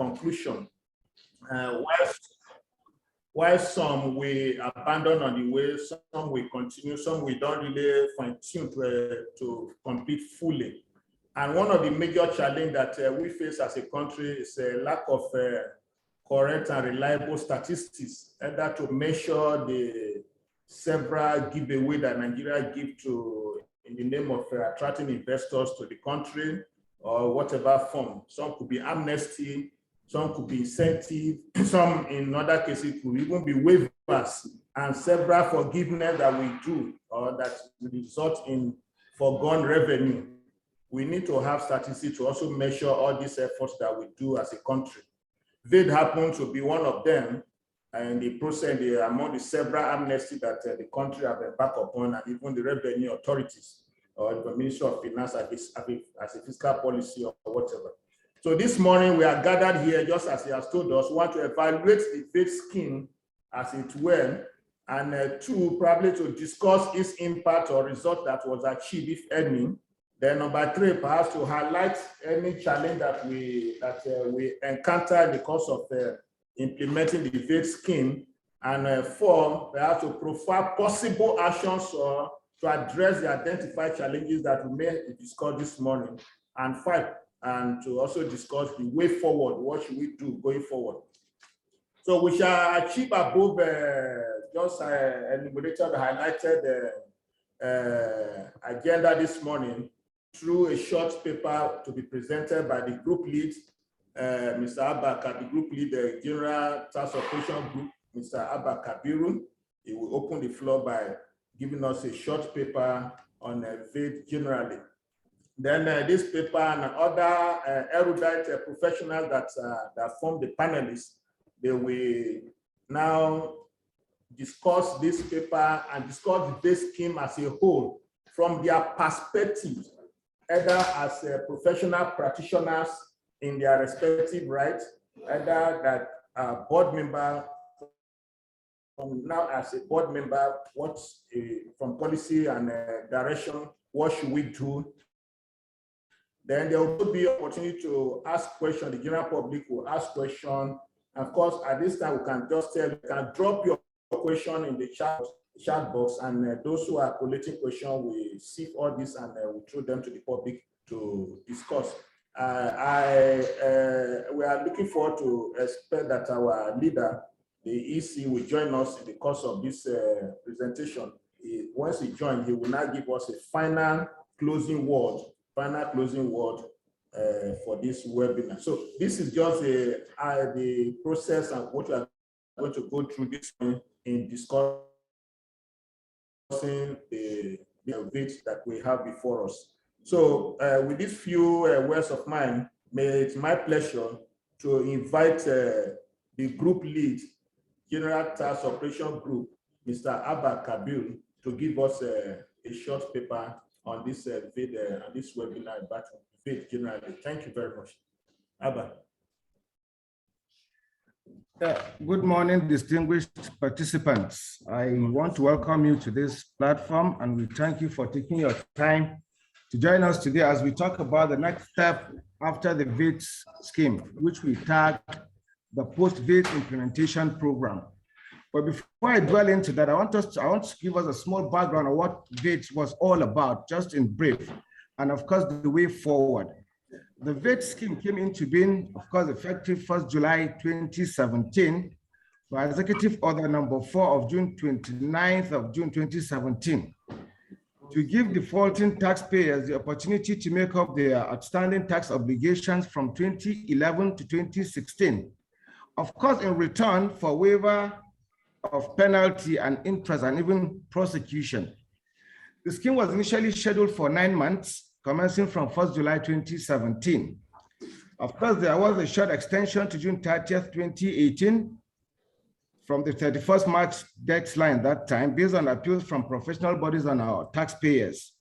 conclusion. While some we abandon on the way, some we continue, some we don't really fine-tune to complete fully. And one of the major challenges that we face as a country is a lack of correct and reliable statistics, either to measure the several giveaway that Nigeria give to in the name of attracting investors to the country or whatever form. Some could be amnesty, some could be incentive, some in other cases could even be waivers and several forgiveness that we do or that result in foregone revenue. We need to have statistics to also measure all these efforts that we do as a country. VAIDS happens to be one of them, and the process among the several amnesty that the country have embarked upon, and even the revenue authorities or the Ministry of Finance as a fiscal policy or whatever. So this morning we are gathered here, just as he has told us, we want to evaluate the VAIDS scheme as it were, and two, probably to discuss its impact or result that was achieved, if any. Then number three, perhaps to highlight any challenge that we encounter in the course of implementing the VAIDS scheme. And four, perhaps to profile possible actions or to address the identified challenges that we may discuss this morning. And five, and to also discuss the way forward, what should we do going forward. So we shall achieve above just enumerated, highlighted agenda this morning through a short paper to be presented by the group lead, Mr. Abba, the group lead, the General Task Operation Group, Mr. Abba Kabiru. He will open the floor by giving us a short paper on VAIDS generally. Then this paper and other erudite professionals that form the panelists, they will now discuss this paper and discuss the VAIDS scheme as a whole from their perspective, either as professional practitioners in their respective rights, either that board member, now as a board member, what's from policy and direction, what should we do? Then there will be opportunity to ask questions. The general public will ask questions. Of course, at this time, we can just tell, you can drop your question in the chat box, and those who are collating questions will see all this and will throw them to the public to discuss. We are looking forward to expect that our leader, the EC, will join us in the course of this presentation. Once he joins, he will now give us a final closing word for this webinar. So this is just the process and what we are going to go through this in discussing the VAIDS that we have before us. So with these few words of mine, it's my pleasure to invite the group lead, General Task Operation Group, Mr. Abba Kabir, to give us a short paper on this VAIDS and this webinar about VAIDS generally. Thank you very much. Abba. Good morning, distinguished participants. I want to welcome you to this platform, and we thank you for taking your time to join us today as we talk about the next step after the VAIDS scheme, which we tag the post-VAIDS implementation program. But before I dwell into that, I want to give us a small background on what VAIDS was all about, just in brief, and of course, the way forward. The VAIDS scheme came into being, of course, effective 1st July 2017 by Executive Order number 4 of June 29th of June 2017 to give defaulting taxpayers the opportunity to make up their outstanding tax obligations from 2011 to 2016. Of course, in return for waiver of penalty and interest and even prosecution. The scheme was initially scheduled for 9 months, commencing from 1st July 2017. Of course, there was a short extension to June 30th, 2018, from the 31st March deadline that time, based on appeals from professional bodies and our taxpayers.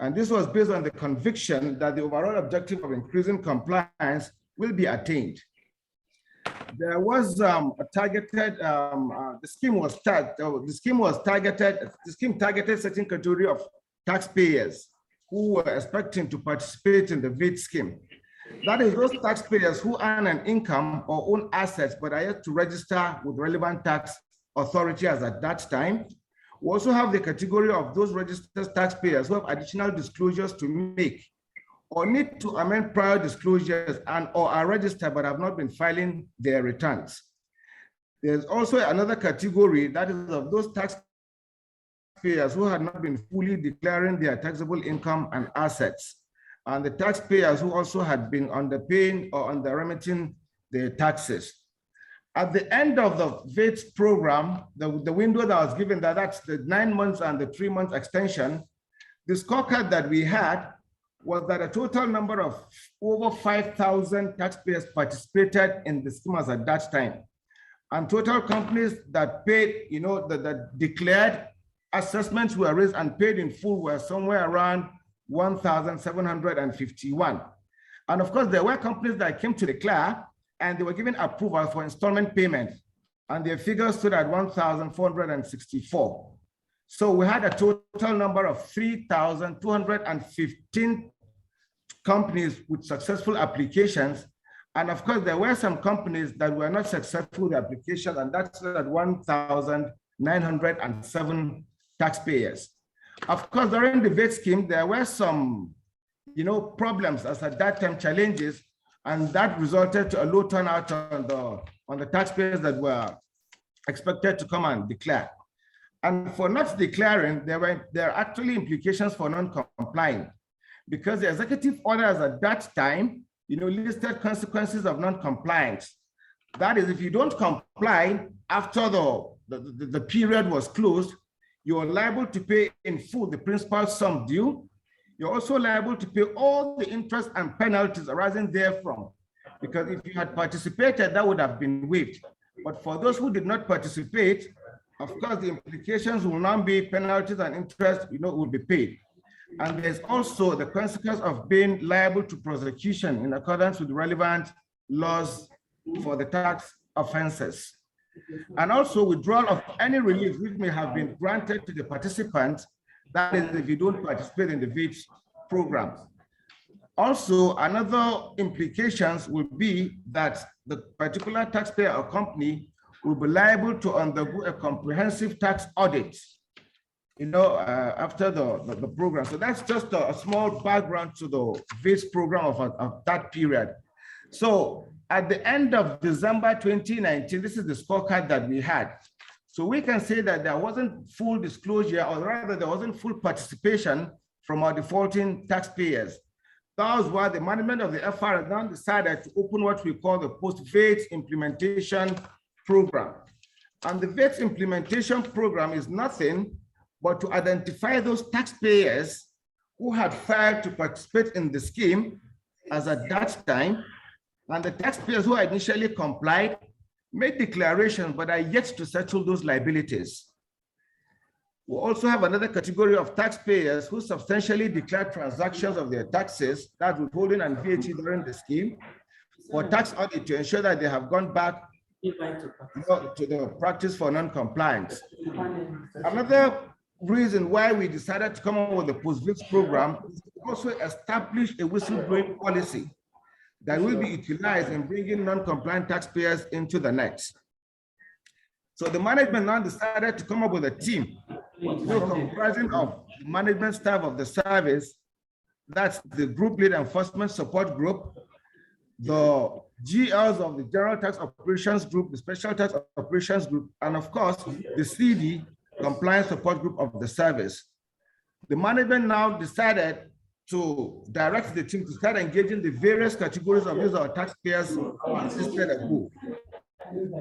And this was based on the conviction that the overall objective of increasing compliance will be attained. There was a targeted, the scheme targeted certain category of taxpayers who were expecting to participate in the VAIDS scheme. That is those taxpayers who earn an income or own assets but are yet to register with relevant tax authority as at that time. We also have the category of those registered taxpayers who have additional disclosures to make or need to amend prior disclosures and or are registered but have not been filing their returns. There's also another category that is of those taxpayers who had not been fully declaring their taxable income and assets, and the taxpayers who also had been underpaying or underremitting their taxes. At the end of the VAIDS program, the window that was given, that's the 9 months and the 3 month extension, the scorecard that we had was that a total number of over 5,000 taxpayers participated in the schemes at that time. And total companies that paid, that declared assessments were raised and paid in full were somewhere around 1,751. And of course, there were companies that came to declare and they were given approval for installment payment, and their figures stood at 1,464. So we had a total number of 3,215 companies with successful applications. And of course, there were some companies that were not successful with applications, and that's at 1,907 taxpayers. Of course, during the VAIDS scheme, there were some, problems as at that time, challenges, and that resulted to a low turnout on the taxpayers that were expected to come and declare. And for not declaring, there are actually implications for non-complying, because the executive orders at that time, listed consequences of non-compliance. That is, if you don't comply after the period was closed, you are liable to pay in full the principal sum due. You're also liable to pay all the interest and penalties arising therefrom, because if you had participated, that would have been waived. But for those who did not participate, of course, the implications will now be penalties and interest, will be paid. And there's also the consequence of being liable to prosecution in accordance with the relevant laws for the tax offenses. And also withdrawal of any relief which may have been granted to the participants, that is, if you don't participate in the VAIDS program. Also, another implications will be that the particular taxpayer or company will be liable to undergo a comprehensive tax audit, after the program. So that's just a small background to the VAIDS program of that period. So at the end of December 2019, this is the scorecard that we had. So we can say that there wasn't full disclosure, or rather there wasn't full participation from our defaulting taxpayers. That was why the management of the FIRS now decided to open what we call the post-VAIDS implementation program. And the VAIDS implementation program is nothing but to identify those taxpayers who had failed to participate in the scheme as at that time, and the taxpayers who initially complied made declarations but are yet to settle those liabilities. We also have another category of taxpayers who substantially declared transactions of their taxes, that's withholding and VAT during the scheme, for tax audit to ensure that they have gone back to the practice for non-compliance. Another reason why we decided to come up with the post-VAIDS program is to also establish a whistleblowing policy that will be utilized in bringing non-compliant taxpayers into the net. So the management now decided to come up with a team comprising of the management staff of the service, that's the group lead enforcement support group, the GLs of the General Tax Operations Group, the Special Tax Operations Group, and of course, the CD Compliance Support Group of the service. The management now decided to direct the team to start engaging the various categories of these taxpayers listed above.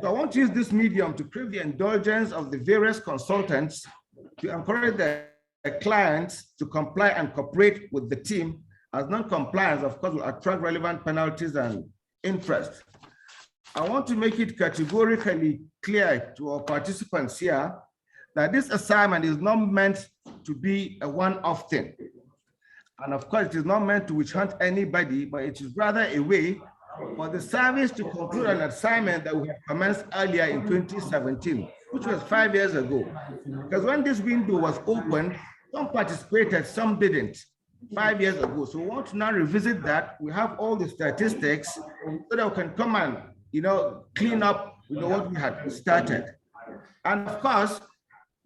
So I want to use this medium to crave the indulgence of the various consultants to encourage their clients to comply and cooperate with the team, as non-compliance, of course, will attract relevant penalties and interest. I want to make it categorically clear to our participants here that this assignment is not meant to be a one-off thing. And of course, it is not meant to witch hunt anybody, but it is rather a way for the service to conclude an assignment that we have commenced earlier in 2017, which was 5 years ago. Because when this window was opened, some participated, some didn't. 5 years ago. So we want to now revisit that. We have all the statistics so that we can come and, clean up, what we had started. And of course,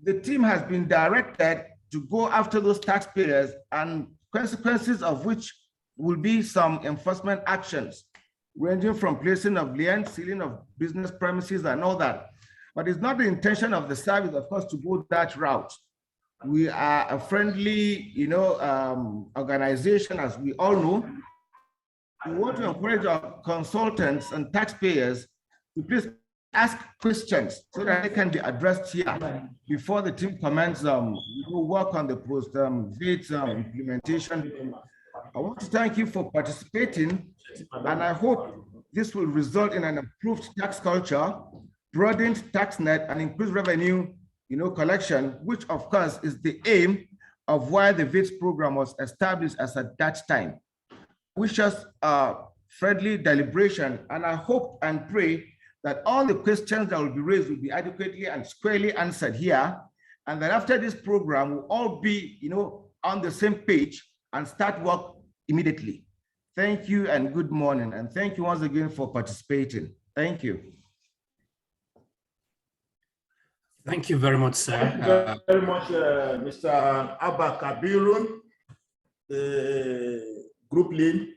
the team has been directed to go after those taxpayers, and consequences of which will be some enforcement actions, ranging from placing of liens, sealing of business premises, and all that. But it's not the intention of the service, of course, to go that route. We are a friendly, organization, as we all know. We want to encourage our consultants and taxpayers to please ask questions so that they can be addressed here before the team commences work on the post-VAIDS implementation. I want to thank you for participating, and I hope this will result in an improved tax culture, broadened tax net, and increased revenue collection, which of course is the aim of why the VAIDS program was established as at that time. Wish us friendly deliberation, and I hope and pray that all the questions that will be raised will be adequately and squarely answered here, and that after this program we'll all be on the same page and start work immediately. Thank you and good morning, and thank you once again for participating. Thank you. Thank you very much, sir. Thank you very much, Mr. Abba Kabirun, the group lead,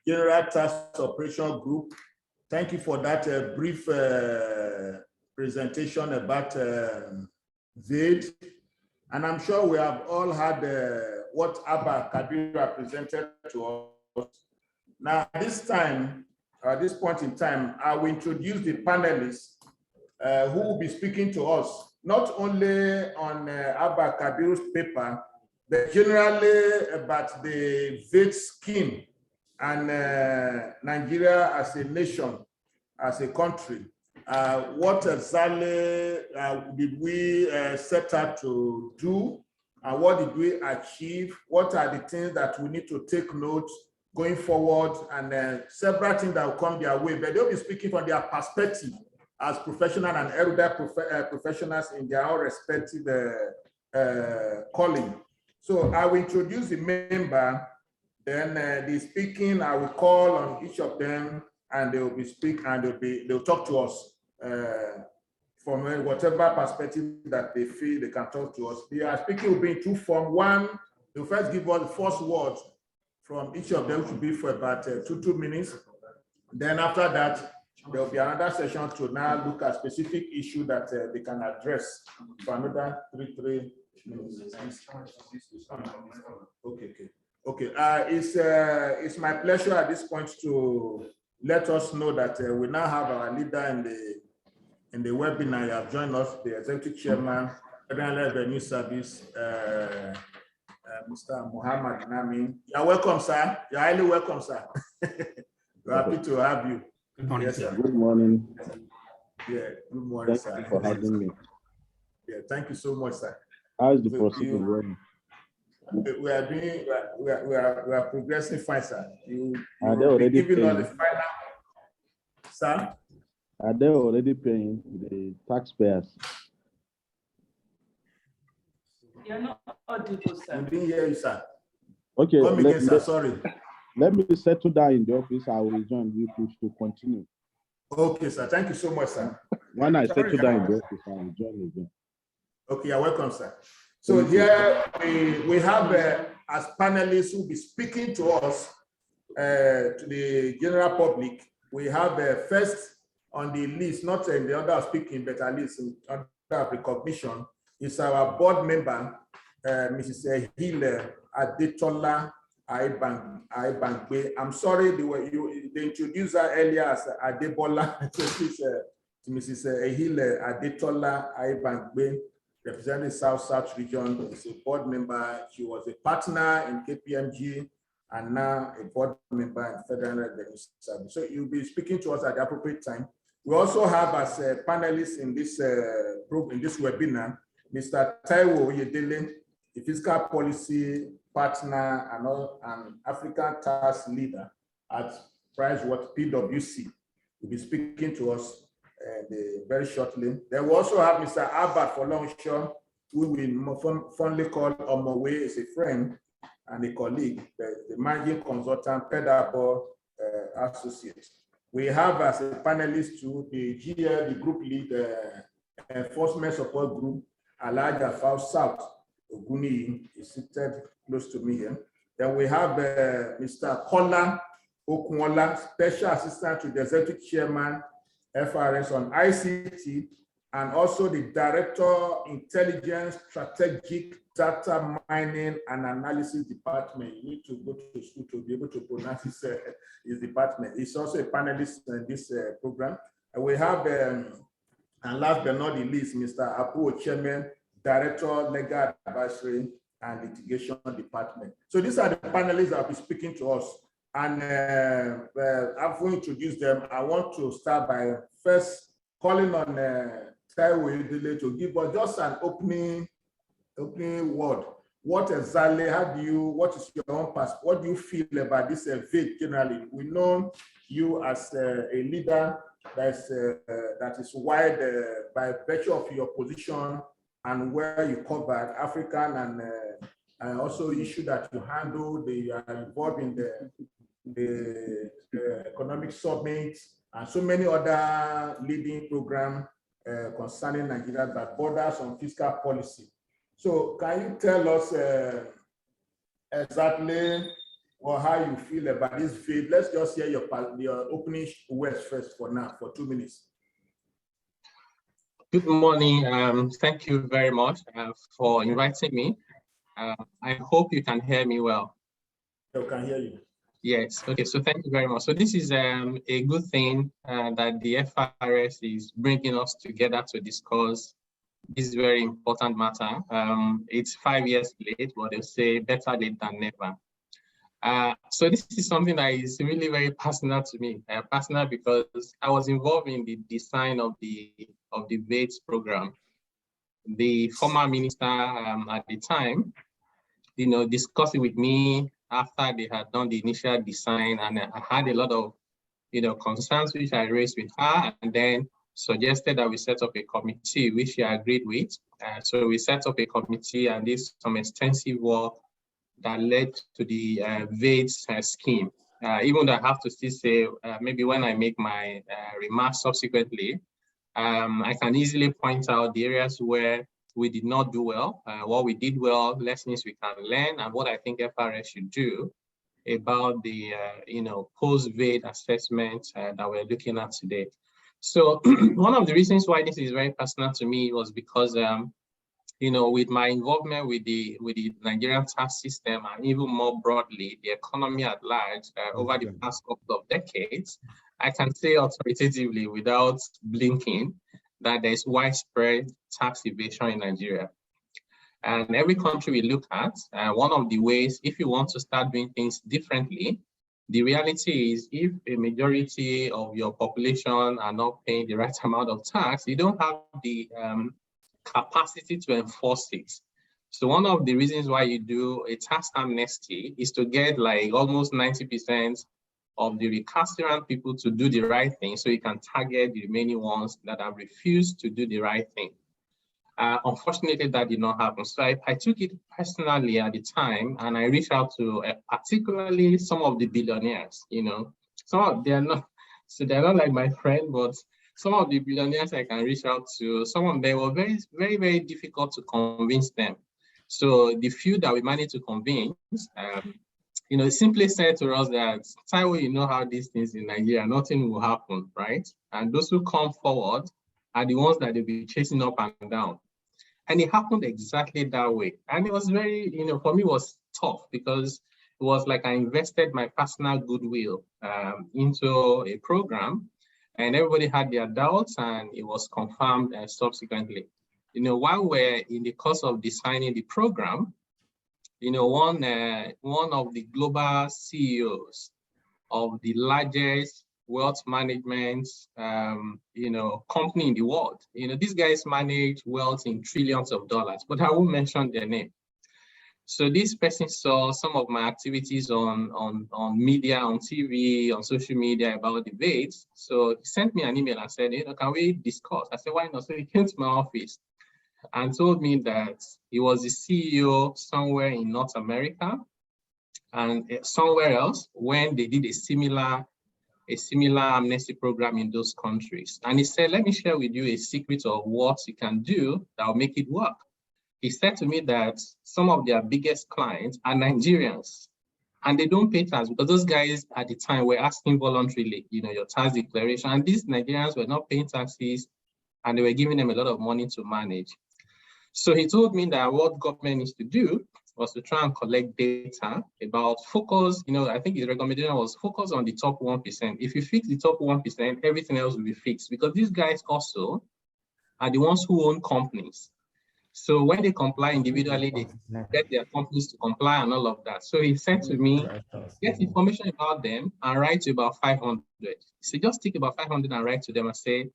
General Task Operation Group. Thank you for that brief presentation about VAIDS. And I'm sure we have all had what Abba Kabir presented to us. Now, at this point in time, I will introduce the panelists who will be speaking to us, not only on Abba Kabir's paper, but generally about the VAIDS scheme and Nigeria as a nation, as a country. What exactly did we set out to do, and what did we achieve? What are the things that we need to take note going forward, and several things that will come their way, but they'll be speaking from their perspective as professional and erudite professionals in their own respective calling. So I will introduce the member, then the speaking, I will call on each of them, and they will be speak, and they'll talk to us from whatever perspective that they feel they can talk to us. The speaking will be in two forms. One, they'll first give us the first words from each of them, to be for about 2 minutes. Then after that, there will be another session to now look at specific issue that they can address for another 3 minutes. Okay. It's my pleasure at this point to let us know that we now have our leader in the webinar. You have joined us, the Executive Chairman, Federal Revenue Service, Mr. Muhammad Nami. You're welcome, sir. You're highly welcome, sir. We're happy to have you. Good morning, yes, sir. Good morning. Yeah, good morning, Thank sir. you for having me. Yeah, thank you so much, sir. How is the procedure going? We are progressing fine, sir. Are they already giving paying? us the final, sir? Are they already paying the taxpayers? You're not audible, sir. We didn't hear you, sir. Okay. Come again, sir. Sorry. Let me settle down in the office. I will rejoin you to continue. Okay, sir. Thank you so much, sir. When I settle down in the office, I will join again. Okay, you're welcome, sir. So here we have, as panelists who will be speaking to us, to the general public, we have first on the list, not in the order of speaking, but at least in order of recognition, is our board member, Mrs. Ehile Adetola Aibangbe. I'm sorry, they introduced her earlier as Adebola. So she's Mrs. Ehile Adetola Aibangbe, representing South region. She's a board member. She was a partner in KPMG and now a board member in Federal Revenue Service. So you'll be speaking to us at the appropriate time. We also have as panelists in this webinar, Mr. Taiwo Oyedele, the fiscal policy partner and African tax leader at PwC. Will be speaking to us very shortly. Then we also have Mr. Abba Folonsho, we will fondly call Omowe, is a friend and a colleague, the managing consultant, Pedabo Associate. We have as a panelist to the GL, the group lead, enforcement support group, Alaja Fau South, Oguni is seated close to me here. Then we have Mr. Kola Okunwola, Special Assistant to the Executive Chairman, FIRS on ICT, and also the Director, Intelligence, Strategic Data Mining and Analysis Department. You need to go to school to be able to pronounce his department. He's also a panelist in this program. And we have, and last but not the least, Mr. Apu Chairman, Director, Legal Advisory and Litigation Department. So these are the panelists that will be speaking to us. And I've introduced them. I want to start by first calling on Taiwo to give us just an opening word. What exactly, what is your own past? What do you feel about this VAIDS generally? We know you as a leader that is wide by virtue of your position and where you covered African and also issue that you handle. They are involved in the economic summit and so many other leading programs concerning Nigeria that borders on fiscal policy. So can you tell us exactly how you feel about this VAIDS? Let's just hear your opening words first for now, for 2 minutes. Good morning. Thank you very much for inviting me. I hope you can hear me well. I can hear you. Yes. Okay. So thank you very much. So this is a good thing that the FIRS is bringing us together to discuss this very important matter. It's 5 years late, but they'll say better late than never. So this is something that is really very personal to me. Personal because I was involved in the design of the VAIDS program. The former minister at the time, discussed it with me after they had done the initial design, and I had a lot of, concerns which I raised with her, and then suggested that we set up a committee, which she agreed with. So we set up a committee and did some extensive work that led to the VAIDS scheme. Even though I have to still say, maybe when I make my remarks subsequently, I can easily point out the areas where we did not do well, what we did well, lessons we can learn, and what I think FIRS should do about the post-VAIDS assessment that we're looking at today. So one of the reasons why this is very personal to me was because with my involvement with the Nigerian tax system and even more broadly the economy at large over the past couple of decades, I can say authoritatively without blinking that there's widespread tax evasion in Nigeria. And every country we look at, one of the ways, if you want to start doing things differently, the reality is if a majority of your population are not paying the right amount of tax, you don't have the capacity to enforce it. So one of the reasons why you do a tax amnesty is to get like almost 90% of the recalcitrant people to do the right thing, so you can target the remaining ones that have refused to do the right thing. Unfortunately, that did not happen. So I took it personally at the time, and I reached out to particularly some of the billionaires. They're not like my friend, but some of the billionaires I can reach out to, some of them were very, very, very difficult to convince them. So the few that we managed to convince, simply said to us that, Taiwo, you know how these things in Nigeria, nothing will happen, right? And those who come forward are the ones that they'll be chasing up and down. And it happened exactly that way. And it was very, for me, it was tough because it was like I invested my personal goodwill into a program, and everybody had their doubts, and it was confirmed subsequently. While we're in the course of designing the program, one of the global CEOs of the largest wealth management, company in the world. These guys manage wealth in trillions of dollars, but I won't mention their name. So this person saw some of my activities on media, on TV, on social media about the VAIDS. So he sent me an email and said, can we discuss? I said, why not? So he came to my office. and told me that he was the CEO somewhere in North America and somewhere else when they did a similar amnesty program in those countries. And he said, let me share with you a secret of what you can do that will make it work. He said to me that some of their biggest clients are Nigerians, and they don't pay tax because those guys at the time were asking voluntarily, your tax declaration, and these Nigerians were not paying taxes, and they were giving them a lot of money to manage. So he told me that what government needs to do was to try and collect data about focus. I think his recommendation was focus on the top 1%. If you fix the top 1%, everything else will be fixed, because these guys also are the ones who own companies. So when they comply individually, they get their companies to comply and all of that. So he said to me, get information about them and write to about 500. So just take about 500 and write to them and say,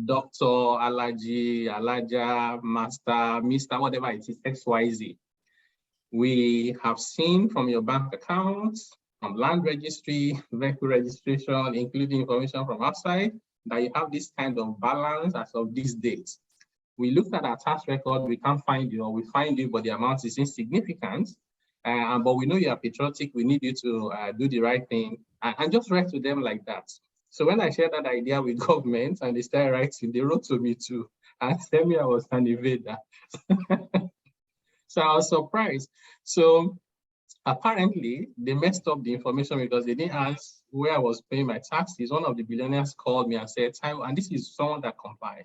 doctor, allergy, allergia, master, Mr., whatever it is, XYZ. We have seen from your bank accounts, from land registry, vehicle registration, including information from outside, that you have this kind of balance as of this date. We looked at our tax record, we can't find you, or we find you, but the amount is insignificant. But we know you are patriotic, we need you to do the right thing, and just write to them like that. So when I shared that idea with government and they started writing, they wrote to me too, and tell me I was an invader. So I was surprised. So apparently they messed up the information because they didn't ask where I was paying my taxes. One of the billionaires called me and said, Taiwo, and this is someone that complies.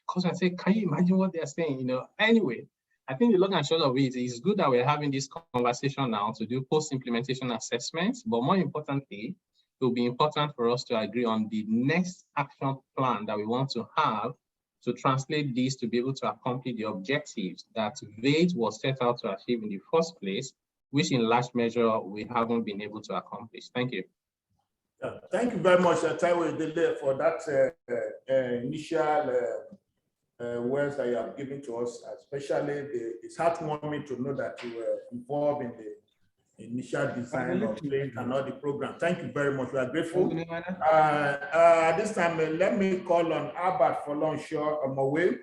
Because I said, can you imagine what they're saying? Anyway, I think the long and short of it is good that we're having this conversation now to do post-implementation assessments, but more importantly, it will be important for us to agree on the next action plan that we want to have to translate these to be able to accomplish the objectives that VAIDS was set out to achieve in the first place, which in large measure we haven't been able to accomplish. Thank you. Thank you very much, Taiwo Idele, for that initial words that you have given to us. Especially, it's heartwarming to know that you were involved in the initial design of it and all the program. Thank you very much. We are grateful. At this time, let me call on Albert Folonshaw Omowe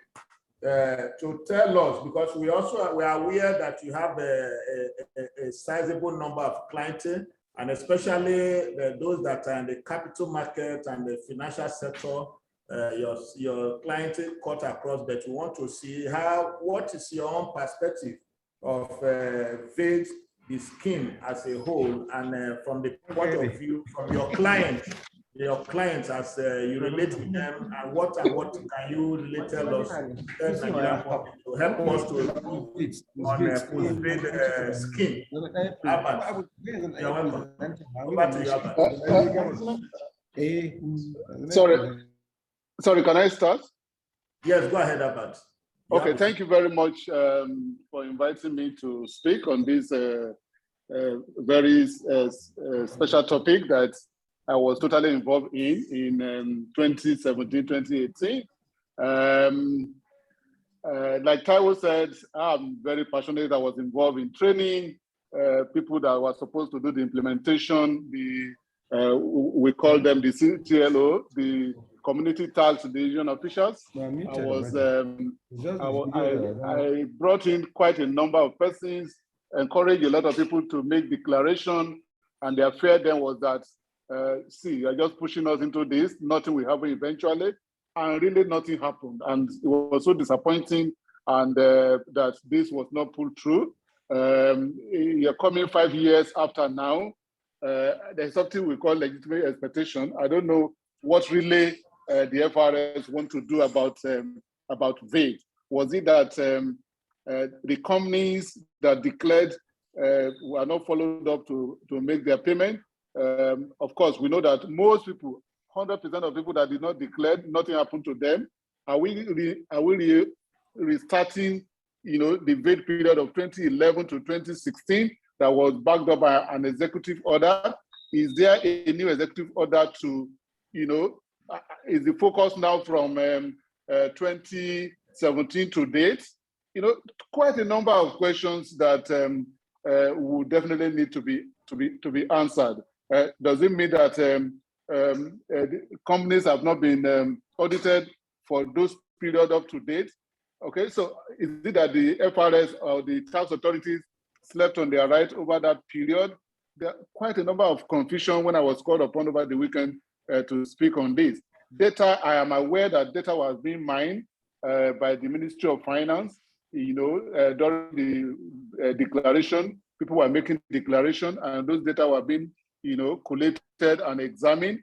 to tell us, because we are aware that you have a sizable number of clientele, and especially those that are in the capital market and the financial sector. Your clientele cut across, but we want to see what is your own perspective of VAIDS, the scheme as a whole, and from the point of view from your clients as you relate with them, and what can you really tell us to help us to on post-VAIDS scheme? Albert, you're welcome. Over to you, Albert. Sorry, can I start? Yes, go ahead, Albert. Okay, thank you very much for inviting me to speak on this very special topic that I was totally involved in 2017, 2018. Like Taiwo said, I'm very passionate. I was involved in training people that were supposed to do the implementation. We call them the CTLO, the Community Tax Division officials. I brought in quite a number of persons, encouraged a lot of people to make declaration, and their fear then was that, see, you're just pushing us into this, nothing will happen eventually, and really nothing happened. And it was so disappointing, and that this was not pulled through. You're coming 5 years after now. There's something we call legitimate expectation. I don't know what really the FIRS want to do about VAIDS. Was it that the companies that declared were not followed up to make their payment? Of course, we know that most people, 100% of people that did not declare, nothing happened to them. Are we restarting, the VAIDS period of 2011 to 2016 that was backed up by an executive order? Is there a new executive order to, is the focus now from 2017 to date? Quite a number of questions that would definitely need to be answered. Does it mean that companies have not been audited for those period up to date? Okay, so is it that the FRS or the tax authorities slept on their right over that period? There are quite a number of confusion when I was called upon over the weekend to speak on this. Data, I am aware that data was being mined by the Ministry of Finance. You know, during the declaration, people were making declaration, and those data were being, you know, collated and examined.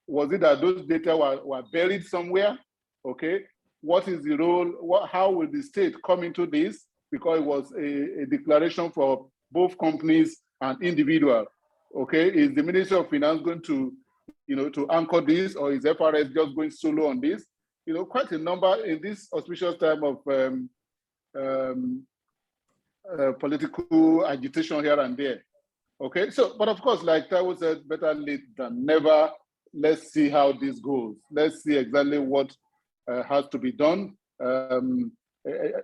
Was it that those data were buried somewhere? Okay, what is the role? How will the state come into this? Because it was a declaration for both companies and individuals. Okay, is the Ministry of Finance going to, you know, to anchor this, or is FRS just going solo on this? You know, quite a number in this auspicious time of political agitation here and there. Okay, so, but of course, like Taiwo said, better late than never. Let's see how this goes. Let's see exactly what has to be done.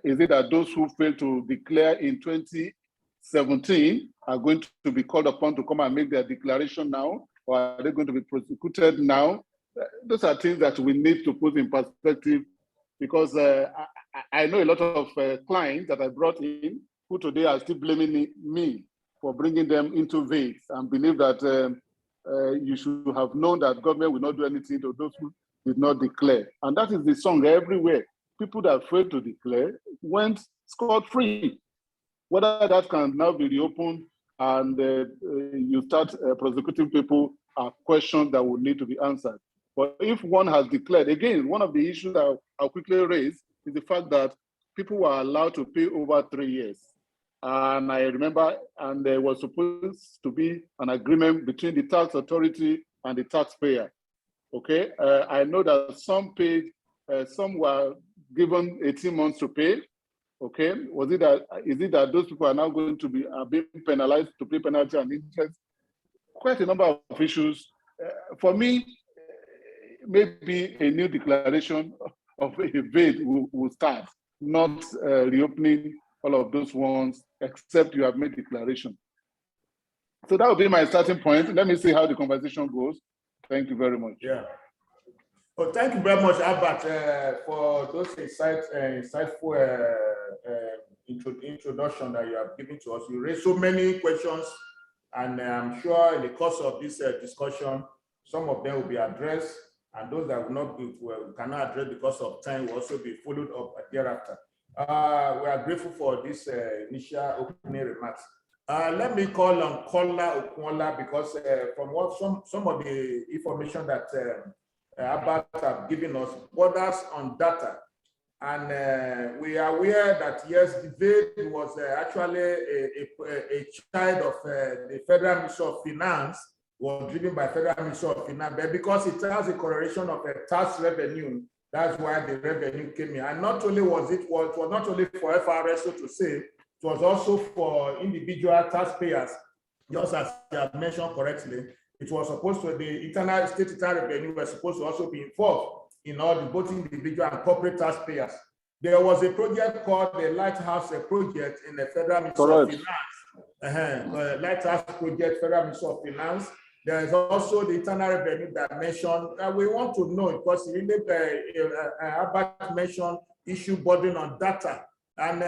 Is it that those who failed to declare in 2017 are going to be called upon to come and make their declaration now, or are they going to be prosecuted now? Those are things that we need to put in perspective, because I know a lot of clients that I brought in who today are still blaming me for bringing them into VAIDS, and believe that you should have known that government will not do anything to those who did not declare. And that is the song everywhere. People that failed to declare went scot-free. Whether that can now be reopened and you start prosecuting people are questions that will need to be answered. But if one has declared, again, one of the issues that I'll quickly raise is the fact that people were allowed to pay over 3 years. And I remember, and there was supposed to be an agreement between the tax authority and the taxpayer. Okay, I know that some paid, some were given 18 months to pay. Okay, was it that, is it that those people are now going to be being penalized to pay penalty and interest? Quite a number of issues. For me, maybe a new declaration of a VAID will start, not reopening all of those ones, except you have made declaration. So that would be my starting point. Let me see how the conversation goes. Thank you very much. Yeah. Well, thank you very much, Albert, for those insightful introduction that you have given to us. You raised so many questions, and I'm sure in the course of this discussion, some of them will be addressed, and those that will not be, we cannot address because of time, will also be followed up thereafter. We are grateful for this initial opening remarks. Let me call on Kola Okunola, because from what some of the information that Albert have given us borders on data, and we are aware that yes, the VAID was actually a child of the Federal Ministry of Finance, was driven by Federal Ministry of Finance, but because it has a correlation of a tax revenue, that's why the revenue came in. And not only was it was not only for FRS, so to say, it was also for individual taxpayers, just as you have mentioned correctly. It was supposed to be internal state revenue was supposed to also be involved in all the both individual and corporate taxpayers. There was a project called the Lighthouse project in the Federal Ministry of Finance. Lighthouse project, Federal Ministry of Finance. There is also the internal revenue dimension. We want to know, because really, Albert mentioned issue burden on data. And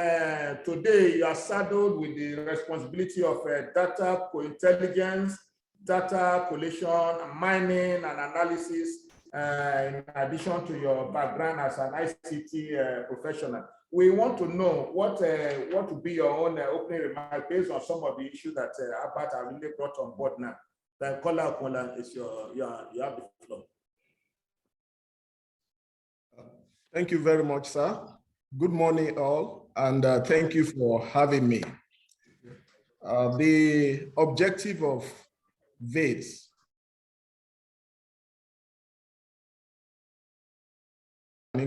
today you are saddled with the responsibility of data co-intelligence, data collation, mining, and analysis, in addition to your background as an ICT professional. We want to know what would be your own opening remark based on some of the issues that Albert has really brought on board now. Then Kola Okunola, is you have the floor. Thank you very much, sir. Good morning, all, and thank you for having me. The objective of VAIDS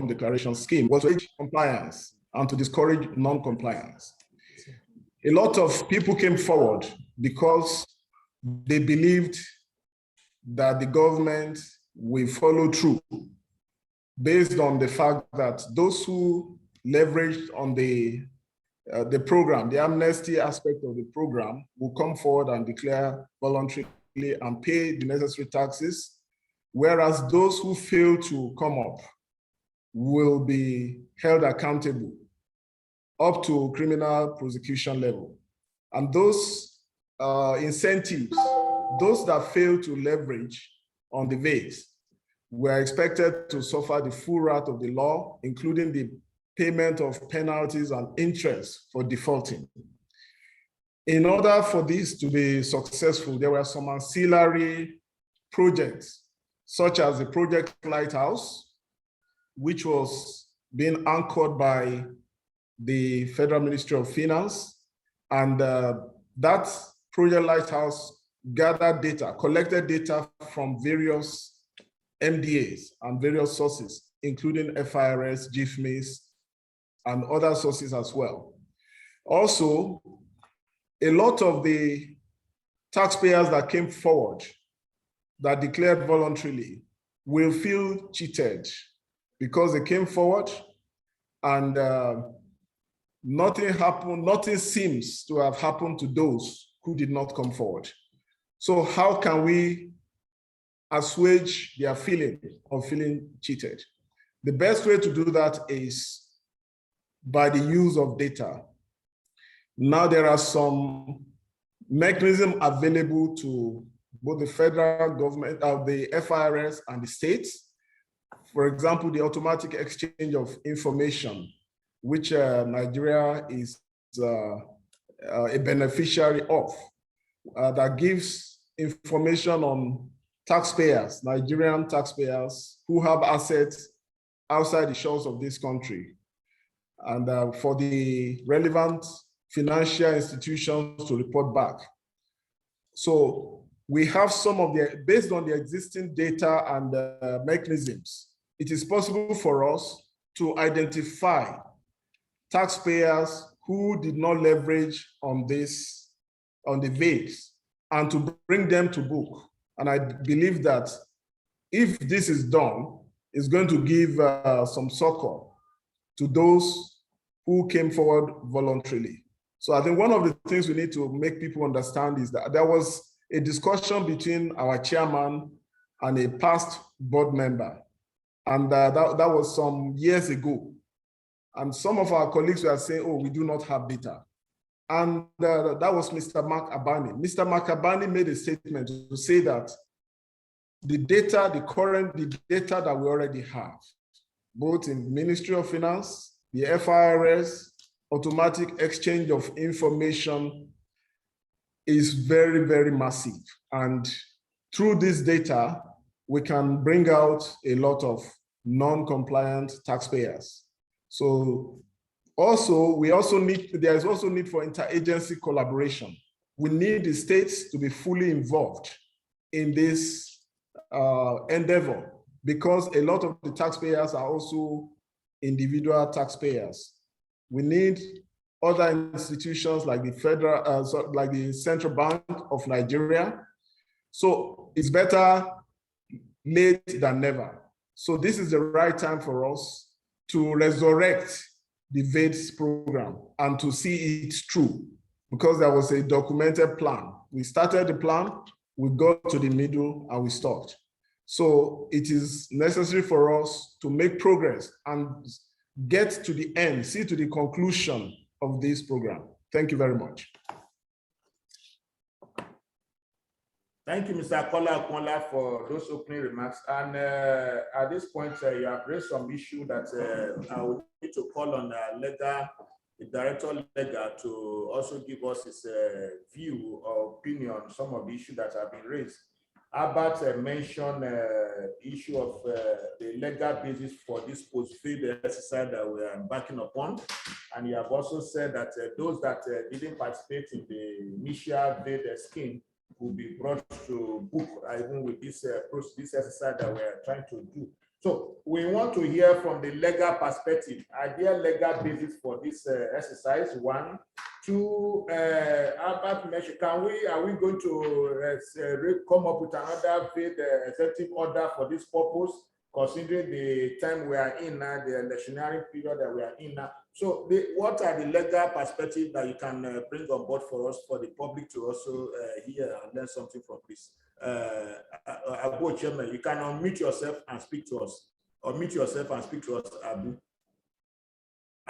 declaration scheme was to encourage compliance and to discourage non-compliance. A lot of people came forward because they believed that the government will follow through based on the fact that those who leveraged on the program, the amnesty aspect of the program, will come forward and declare voluntarily and pay the necessary taxes, whereas those who fail to come up will be held accountable up to criminal prosecution level. And those incentives, those that fail to leverage on the VAIDS, were expected to suffer the full wrath of the law, including the payment of penalties and interest for defaulting. In order for this to be successful, there were some ancillary projects, such as the Project Lighthouse, which was being anchored by the Federal Ministry of Finance. And that Project Lighthouse gathered data, collected data from various MDAs and various sources, including FIRS, GIFMIS, and other sources as well. Also, a lot of the taxpayers that came forward, that declared voluntarily, will feel cheated because they came forward and nothing happened, nothing seems to have happened to those who did not come forward. So how can we assuage their feeling of feeling cheated? The best way to do that is by the use of data. Now there are some mechanisms available to both the federal government, the FIRS and the states. For example, the automatic exchange of information, which Nigeria is a beneficiary of, that gives information on taxpayers, Nigerian taxpayers who have assets outside the shores of this country, and for the relevant financial institutions to report back. So we have some of the, based on the existing data and mechanisms, it is possible for us to identify taxpayers who did not leverage on this, on the VAIDS, and to bring them to book. And I believe that if this is done, it's going to give some succor to those who came forward voluntarily. So I think one of the things we need to make people understand is that there was a discussion between our chairman and a past board member. And that was some years ago. And some of our colleagues were saying, oh, we do not have data. And that was Mr. Mark Abani. Mr. Mark Abani made a statement to say that the data, the data that we already have, both in Ministry of Finance, the FIRS, automatic exchange of information, is very, very massive. And through this data, we can bring out a lot of non-compliant taxpayers. So also, there is also need for interagency collaboration. We need the states to be fully involved in this endeavor, because a lot of the taxpayers are also individual taxpayers. We need other institutions like the federal, like the Central Bank of Nigeria. So it's better late than never. So this is the right time for us to resurrect the VAIDS program and to see it through, because there was a documented plan. We started the plan, we got to the middle, and we stopped. So it is necessary for us to make progress and get to the end, see to the conclusion of this program. Thank you very much. Thank you, Mr. Kola, for those opening remarks. And at this point, you have raised some issue that I would need to call on the Director Legal to also give us his view or opinion on some of the issues that have been raised. Albert mentioned the issue of the legal basis for this post-FIRS exercise that we are embarking upon. And you have also said that those that didn't participate in the initial VAIDS scheme will be brought to book, even with this exercise that we are trying to do. So we want to hear from the legal perspective. Are there legal basis for this exercise? One. Two, Albert mentioned, are we going to come up with another VAIDS executive order for this purpose, considering the time we are in now, the electionary period that we are in now? So what are the legal perspectives that you can bring on board for us, for the public to also hear and learn something from this? Abu Chairman, you can unmute yourself and speak to us. Or mute yourself and speak to us, Abu.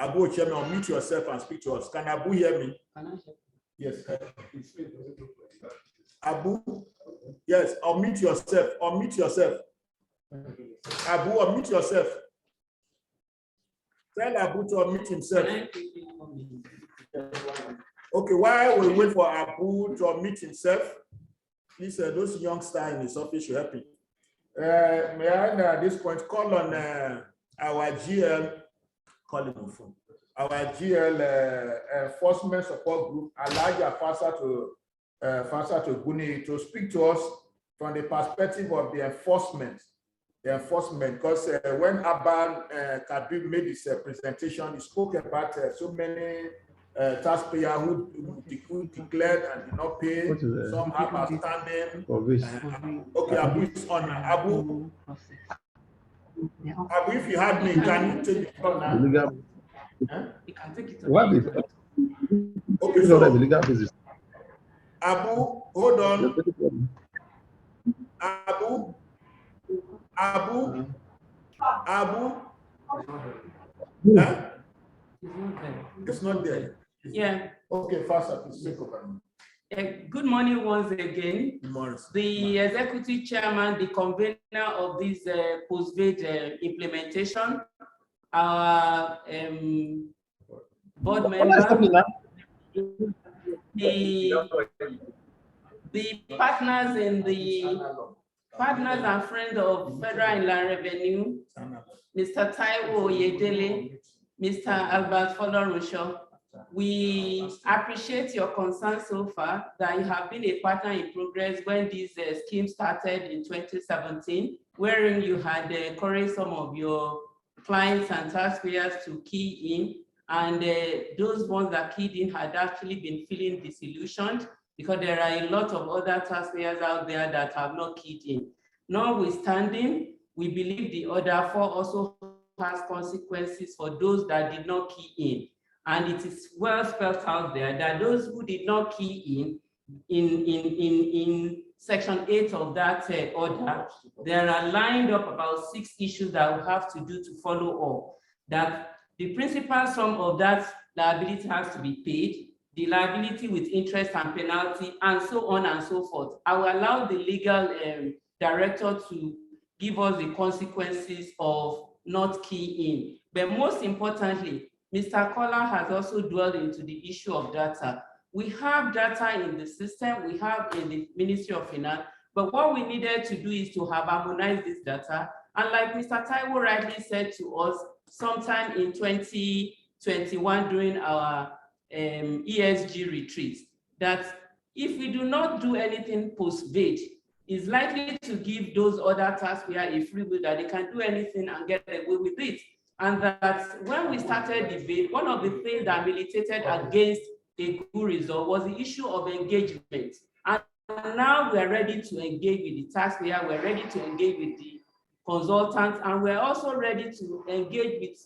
Abu Chairman, unmute yourself and speak to us. Can Abu hear me? Yes. Abu, yes, unmute yourself. Unmute yourself. Abu, unmute yourself. Tell Abu to unmute himself. Okay, while we wait for Abu to unmute himself, please, those youngsters in his office should help him. May I, at this point, call on our GL, call him on phone, our GL enforcement support group, Elijah Fasa to Guni, to speak to us from the perspective of the enforcement, because when Abban Kabir made his presentation, he spoke about so many taxpayers who declared and did not pay. Some have outstanding. Okay, Abu is on. Abu, if you had me, can you take the floor now? You can take it. What is Okay, so the legal basis? Abu, hold on. Abu. Huh? It's not there. Yeah. Okay, faster, please take over. Good morning once again. Good morning. The executive chairman, the convener of this post-VAIDS implementation, our board member, the partners in the partners and friends of Federal Inland Revenue, Mr. Taiwo Oyedele, Mr. Albert Fodorusho. We appreciate your concern so far that you have been a partner in progress when this scheme started in 2017, wherein you had encouraged some of your clients and taxpayers to key in, and those ones that keyed in had actually been feeling disillusioned because there are a lot of other taxpayers out there that have not keyed in. Notwithstanding, we believe the Order 4 also has consequences for those that did not key in. And it is well spelled out there that those who did not key in section 8 of that order, there are lined up about 6 issues that we have to do to follow up. That the principal sum of that liability has to be paid, the liability with interest and penalty, and so on and so forth. I will allow the legal director to give us the consequences of not keying. But most importantly, Mr. Kola has also dwelled into the issue of data. We have data in the system, we have in the Ministry of Finance, but what we needed to do is to have harmonized this data. And like Mr. Taiwo rightly said to us, sometime in 2021 during our ESG retreats, that if we do not do anything post-VAIDS, it's likely to give those other taxpayers a free will that they can do anything and get away with it. And that when we started the VAIDS, one of the things that militated against a good result was the issue of engagement. And now we're ready to engage with the taxpayer, we're ready to engage with the consultants, and we're also ready to engage with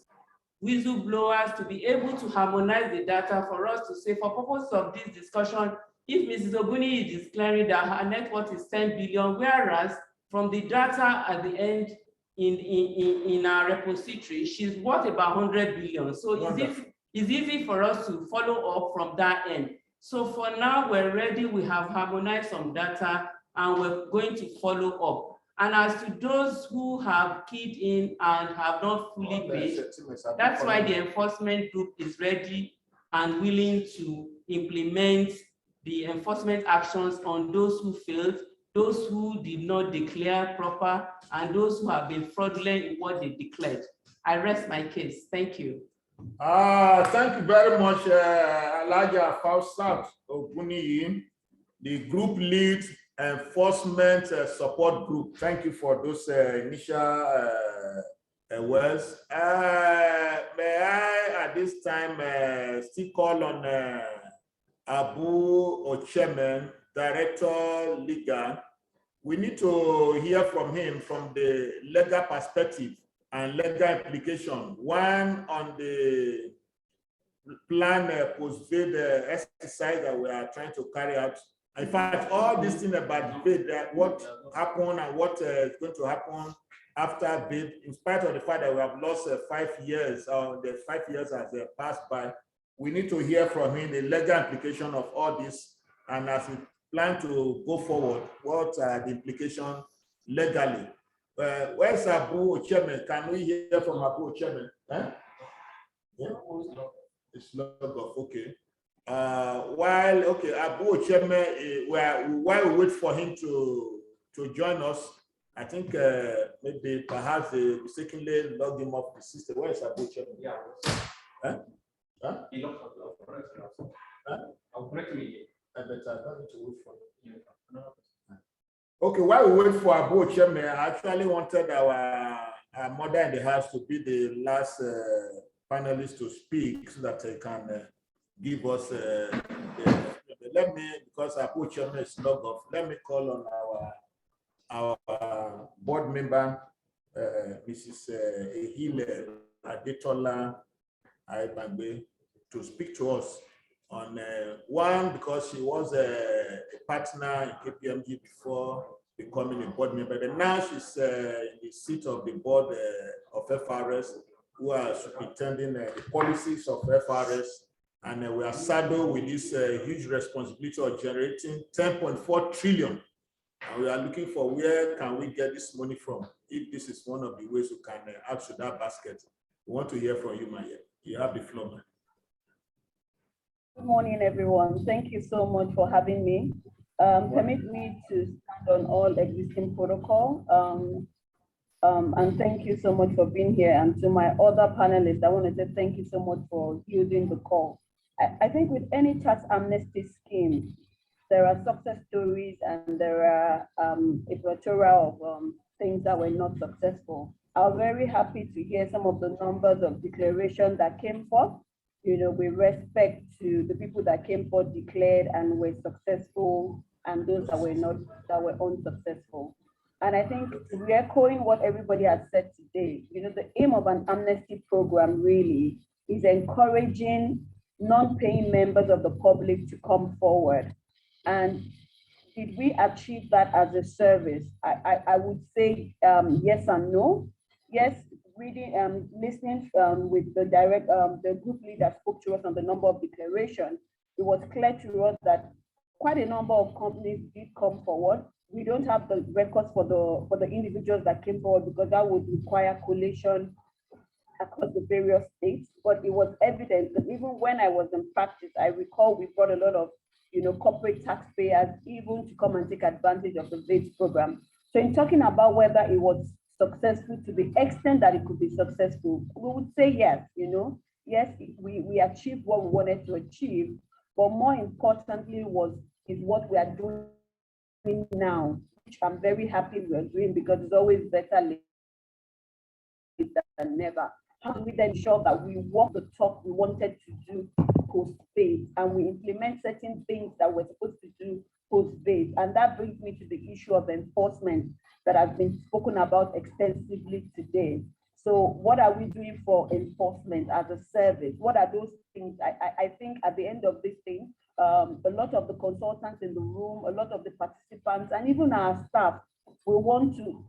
whistleblowers to be able to harmonize the data for us to say, for purposes of this discussion, if Mrs. Oguni is declaring that her net worth is 10 billion, whereas from the data at the end in our repository, she's worth about 100 billion. So it's easy for us to follow up from that end. So for now, we're ready. We have harmonized some data and we're going to follow up. And as to those who have keyed in and have not fully paid, that's why the enforcement group is ready and willing to implement the enforcement actions on those who failed, those who did not declare proper, and those who have been fraudulent in what they declared. I rest my case. Thank you. Thank you very much, Elijah Faustat Oguni, the group lead enforcement support group. Thank you for those initial words. May I, at this time, still call on Abu Ochemen, Director Legal. We need to hear from him from the legal perspective and legal implication. One on the plan post-VAIDS exercise that we are trying to carry out. In fact, all these things about VAIDS, what happened and what is going to happen, after VAIDS, in spite of the fact that we have lost 5 years, or the 5 years has passed by, we need to hear from him the legal implication of all this, and as we plan to go forward, what are the implications legally? Where's Abu Chairman? Can we hear from Abu Chairman? Huh? Yeah. It's log off, okay. Abu Chairman, while we wait for him to join us, I think maybe perhaps they mistakenly log him off the system. Where is Abu Chairman? Yeah. Huh? Huh? He logged off. Huh? I'll correct me. I don't need to wait for him. Okay, while we wait for Abu Chairman, I actually wanted our mother in the house to be the last panelist to speak so that they can give us let me, because Abu Chairman is logged off, let me call on our board member, Mrs. Ehile Adetola Aibangbe, to speak to us on one, because she was a partner in KPMG before becoming a board member. And now she's in the seat of the board of FIRS, who are superintending the policies of FIRS. And we are saddled with this huge responsibility of generating 10.4 trillion. And we are looking for where can we get this money from, if this is one of the ways we can add to that basket. We want to hear from you, Maya. You have the floor, man. Good morning, everyone. Thank you so much for having me. Permit me to stand on all existing protocol. And thank you so much for being here. And to my other panelists, I want to say thank you so much for yielding the call. I think with any tax amnesty scheme, there are success stories and there are a plethora of things that were not successful. I'm very happy to hear some of the numbers of declarations that came forth. You know, with respect to the people that came forth, declared and were successful, and those that were not, that were unsuccessful. And I think we're echoing what everybody has said today. You know, the aim of an amnesty program really is encouraging non-paying members of the public to come forward. And did we achieve that as a service? I would say yes and no. Yes, reading, listening with the the group leader spoke to us on the number of declarations, it was clear to us that quite a number of companies did come forward. We don't have the records for the individuals that came forward because that would require collation across the various states. But it was evident that even when I was in practice, I recall we brought a lot of corporate taxpayers even to come and take advantage of the VAIDS program. So in talking about whether it was successful to the extent that it could be successful, we would say yes, yes, we achieved what we wanted to achieve, but more importantly is what we are doing now, which I'm very happy we are doing, because it's always better late than never. How do we then ensure that we walk the talk we wanted to do post-VAIDS, and we implement certain things that we're supposed to do post-VAIDS? And that brings me to the issue of enforcement that has been spoken about extensively today. So what are we doing for enforcement as a service? What are those things? I think at the end of this thing, a lot of the consultants in the room, a lot of the participants, and even our staff will want to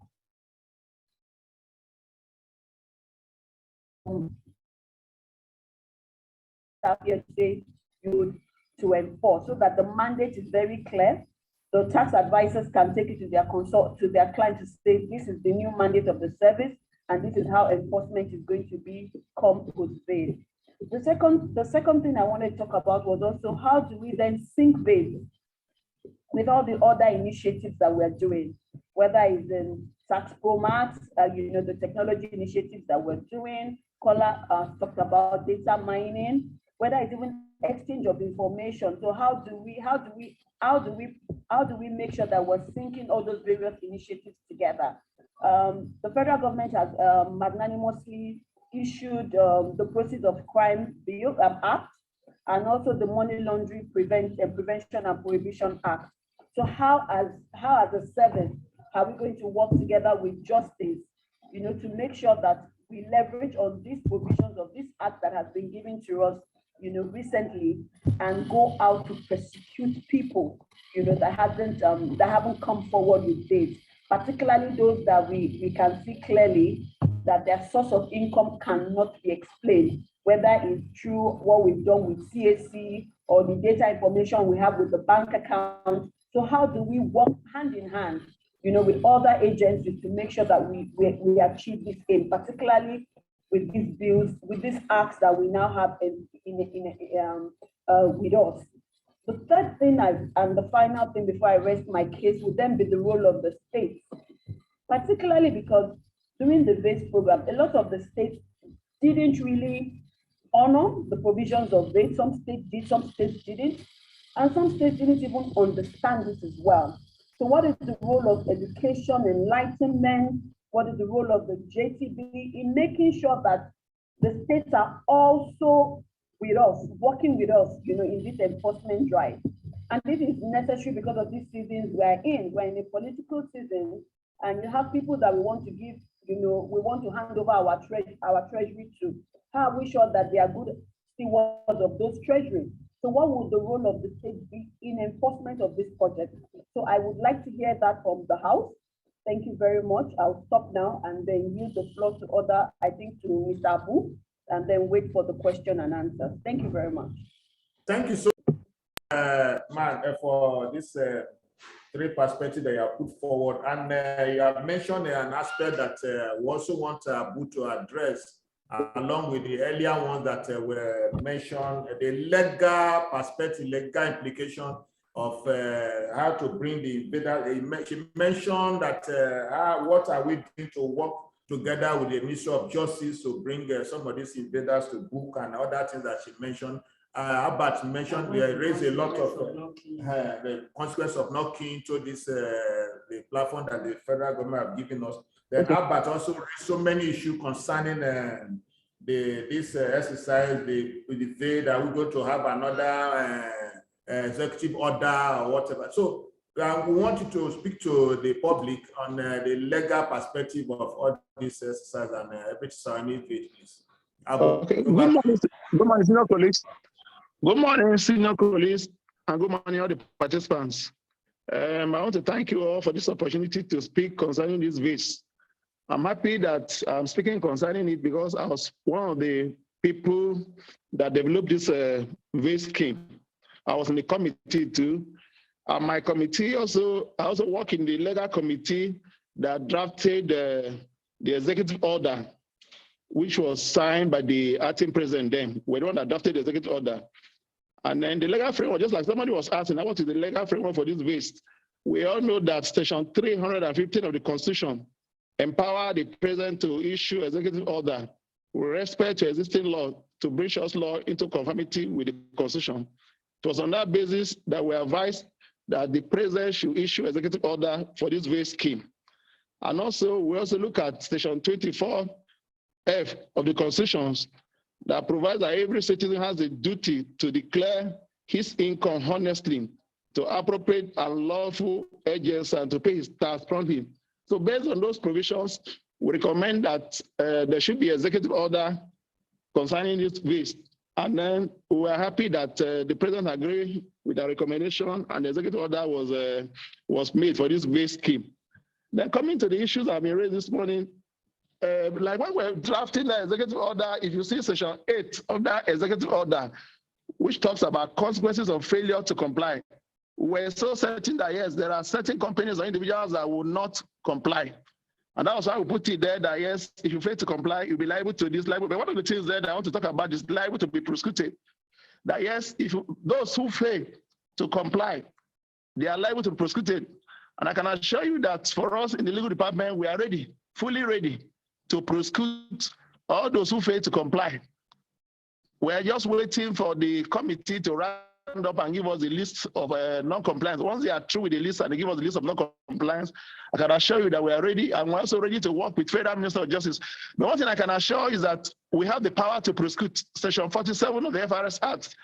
here today to enforce, so that the mandate is very clear. The tax advisors can take it to their client to say, this is the new mandate of the service, and this is how enforcement is going to be come post-VAIDS. The second thing I wanted to talk about was also, how do we then sync VAIDS with all the other initiatives that we're doing, whether it's in tax promax, the technology initiatives that we're doing. Kola talked about data mining, whether it's even exchange of information. So how do we make sure that we're syncing all those various initiatives together? The federal government has magnanimously issued the Proceeds of Crime Bill Act, and also the Money Laundering Prevention and Prohibition Act. So how as a service are we going to work together with justice, to make sure that we leverage on these provisions of this act that has been given to us, recently, and go out to prosecute people, that haven't come forward with VAIDS. particularly those that we can see clearly that their source of income cannot be explained, whether it's through what we've done with CAC or the data information we have with the bank account. So how do we work hand in hand, with other agencies to make sure that we achieve this aim, particularly with these bills, with these acts that we now have with us. The third thing and the final thing before I rest my case would then be the role of the states, particularly because during the VAIDS program, a lot of the states didn't really honor the provisions of VAIDS. Some states did, some states didn't, and some states didn't even understand it as well. So what is the role of education, enlightenment? What is the role of the JTB in making sure that the states are also with us, working with us, in this enforcement drive? And this is necessary because of these seasons we're in. We're in a political season, and you have people that we want to give, we want to hand over our treasury to. How are we sure that they are good stewards of those treasuries? So what would the role of the state be in enforcement of this project? So I would like to hear that from the House. Thank you very much. I'll stop now and then yield the floor to to Mr. Abu, and then wait for the question and answer. Thank you very much. Thank you so much, Mark, for this three perspectives that you have put forward. And you have mentioned an aspect that we also want Abu to address, along with the earlier ones that were mentioned, the legal perspective, legal implication of how to bring the invaders. She mentioned that what are we doing to work together with the Ministry of Justice to bring some of these invaders to book and other things that she mentioned. Albert mentioned they raised a lot of the consequence of not keying to this the platform that the federal government have given us. Then Albert also raised so many issues concerning this exercise, the VAIDS, that we're going to have another executive order or whatever. So we want you to speak to the public on the legal perspective of all this exercise and every surrounding VAIDS, please. Okay. Good morning, senior colleagues. Good morning, senior colleagues, and good morning, all the participants. I want to thank you all for this opportunity to speak concerning this VAIDS. I'm happy that I'm speaking concerning it because I was one of the people that developed this VAIDS scheme. I was in the committee too. My committee I also work in the legal committee that drafted the executive order, which was signed by the acting president then. We're the one that drafted the executive order. And then the legal framework, just like somebody was asking, what is the legal framework for this VAIDS? We all know that section 315 of the Constitution empower the president to issue executive order with respect to existing law to bring such law into conformity with the Constitution. It was on that basis that we advised that the president should issue executive order for this VAIDS scheme. And also, we also look at section 24F of the Constitution that provides that every citizen has a duty to declare his income honestly, to appropriate and lawful agents, and to pay his tax promptly. So based on those provisions, we recommend that there should be executive order concerning this VAIDS. And then we are happy that the president agreed with our recommendation and the executive order was made for this VAIDS scheme. Then coming to the issues that have been raised this morning, like when we're drafting the executive order, if you see section 8 of that executive order, which talks about consequences of failure to comply, we're so certain that yes, there are certain companies or individuals that will not comply. And that was why we put it there that yes, if you fail to comply, you'll be liable to this liable. But one of the things there that I want to talk about is liable to be prosecuted. That yes, those who fail to comply, they are liable to be prosecuted. And I can assure you that for us in the legal department, we are ready, fully ready to prosecute all those who fail to comply. We're just waiting for the committee to round up and give us the list of non-compliance. Once they are through with the list and they give us the list of non-compliance, I can assure you that we are ready, and we're also ready to work with Federal Minister of Justice. The one thing I can assure is that we have the power to prosecute. Section 47 of the FIRS Act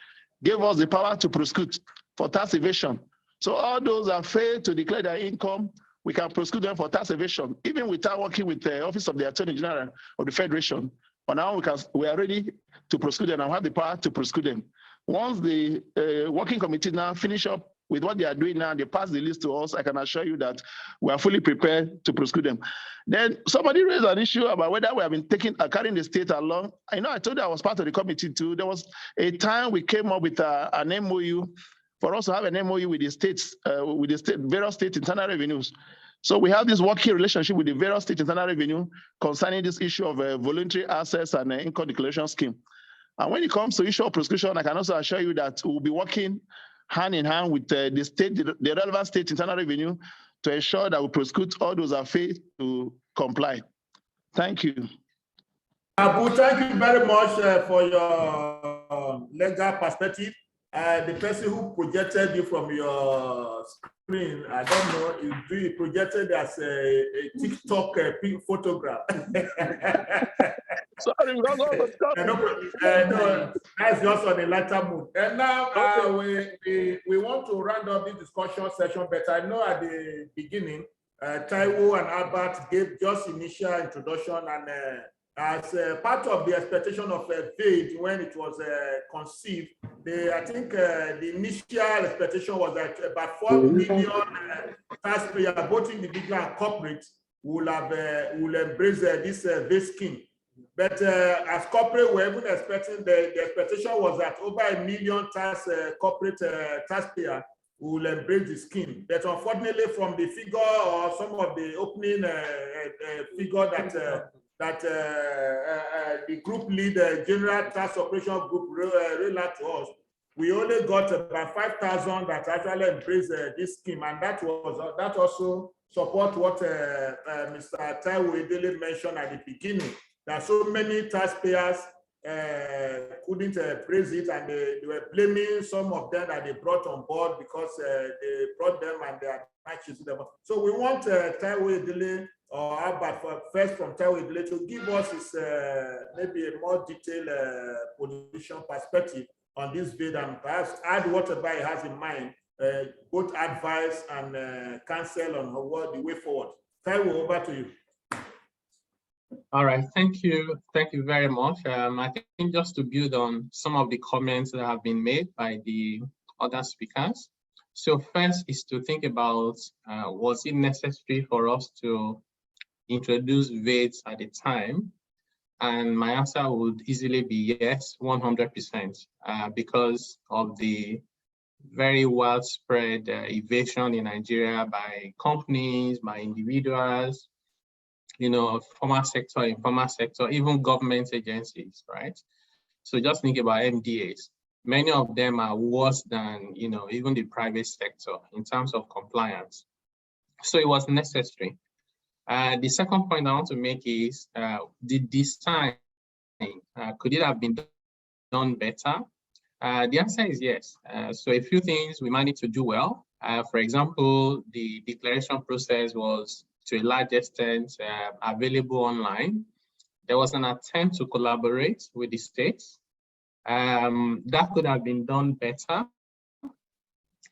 gave us the power to prosecute for tax evasion. So all those that fail to declare their income, we can prosecute them for tax evasion, even without working with the Office of the Attorney General of the Federation. For now, we are ready to prosecute them and have the power to prosecute them. Once the working committee now finish up with what they are doing now, they pass the list to us, I can assure you that we are fully prepared to prosecute them. Then somebody raised an issue about whether we have been carrying the state along. I know I told you I was part of the committee too. There was a time we came up with an MOU for us to have an MOU with the states, various state internal revenues. So we have this working relationship with the various state internal revenue concerning this issue of voluntary access and income declaration scheme. And when it comes to issue of prescription, I can also assure you that we'll be working hand in hand with the relevant state internal revenue to ensure that we prosecute all those that fail to comply. Thank you. Abu, thank you very much for your legal perspective. The person who projected you from your screen, I don't know, you projected as a TikTok photograph. Sorry, no, that's just on a lighter mood. And now we want to round up this discussion session, but I know at the beginning, Taiwo and Albert gave just initial introduction, and as part of the expectation of VAIDS when it was conceived, I think the initial expectation was that about 4 million taxpayers, both individual and corporate, will embrace this VAIDS scheme. But as corporate, we're even expecting the expectation was that over 1 million corporate taxpayers will embrace the scheme. But unfortunately, from the figure or some of the opening figure that the group lead, General Tax Operation Group, relayed to us, we only got about 5,000 that actually embraced this scheme, and that also support what Mr. Taiwo Edele mentioned at the beginning, that so many taxpayers couldn't praise it, and they were blaming some of them that they brought on board because they brought them and they are matches them. So we want Taiwo Edele or Albert first from Taiwo Edele to give us his maybe a more detailed position perspective on this bid, and perhaps add whatever he has in mind, both advice and counsel on the way forward. Taiwo, over to you. All right, thank you very much. I think just to build on some of the comments that have been made by the other speakers. So first is to think about, was it necessary for us to introduce VAIDS at the time? And my answer would easily be yes, 100%, because of the very widespread evasion in Nigeria by companies, by individuals, formal sector, informal sector, even government agencies, right? So just think about MDAs. Many of them are worse than, even the private sector in terms of compliance. So it was necessary. The second point I want to make is, did this time, could it have been done better? The answer is yes. So a few things we might need to do well. For example, the declaration process was to a large extent available online. There was an attempt to collaborate with the states. That could have been done better.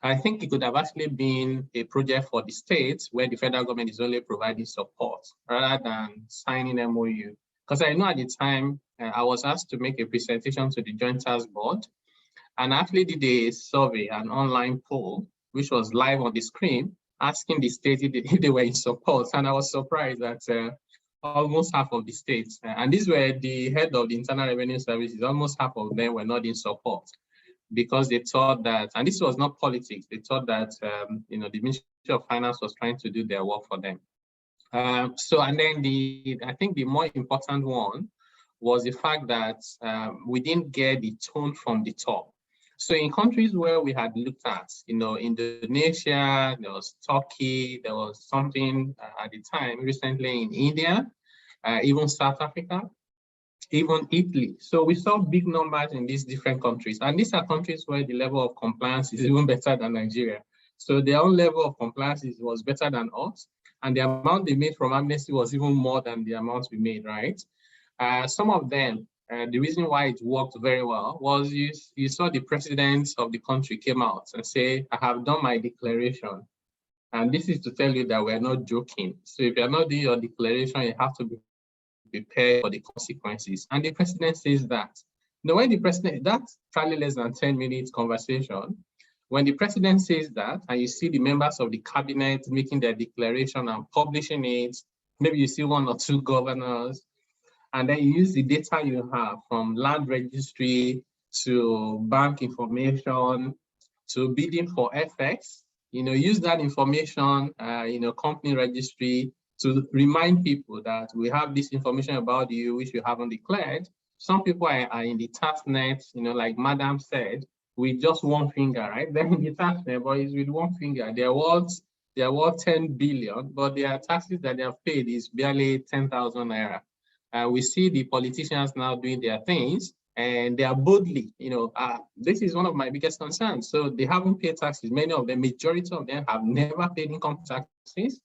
I think it could have actually been a project for the states where the federal government is only providing support rather than signing MOU. Because I know at the time I was asked to make a presentation to the Joint Task Board, and I actually did a survey, an online poll, which was live on the screen, asking the states if they were in support. And I was surprised that almost half of the states, and these were the head of the Internal Revenue Services, almost half of them were not in support, because they thought that, and this was not politics, they thought that the Ministry of Finance was trying to do their work for them. And then I think the more important one was the fact that we didn't get the tone from the top. So in countries where we had looked at, Indonesia, there was Turkey, there was something at the time recently in India, even South Africa, even Italy. So we saw big numbers in these different countries. And these are countries where the level of compliance is even better than Nigeria. So their own level of compliance was better than us. And the amount they made from amnesty was even more than the amount we made, right? Some of them, the reason why it worked very well was you saw the president of the country came out and say, I have done my declaration. And this is to tell you that we're not joking. So if you're not doing your declaration, you have to be prepared for the consequences. And the president says that. Now, when the president, that's probably less than 10 minutes conversation, When the president says that, and you see the members of the cabinet making their declaration and publishing it, maybe you see one or two governors, and then you use the data you have from land registry to bank information to bidding for FX, use that information, company registry to remind people that we have this information about you which you haven't declared. Some people are in the tax net, like Madam said, with just one finger, right? Then in the tax net, but it's with one finger. They're worth 10 billion, but their taxes that they have paid is barely 10,000 naira. We see the politicians now doing their things, and they are boldly, this is one of my biggest concerns. So they haven't paid taxes. Many of them, majority of them have never paid income taxes.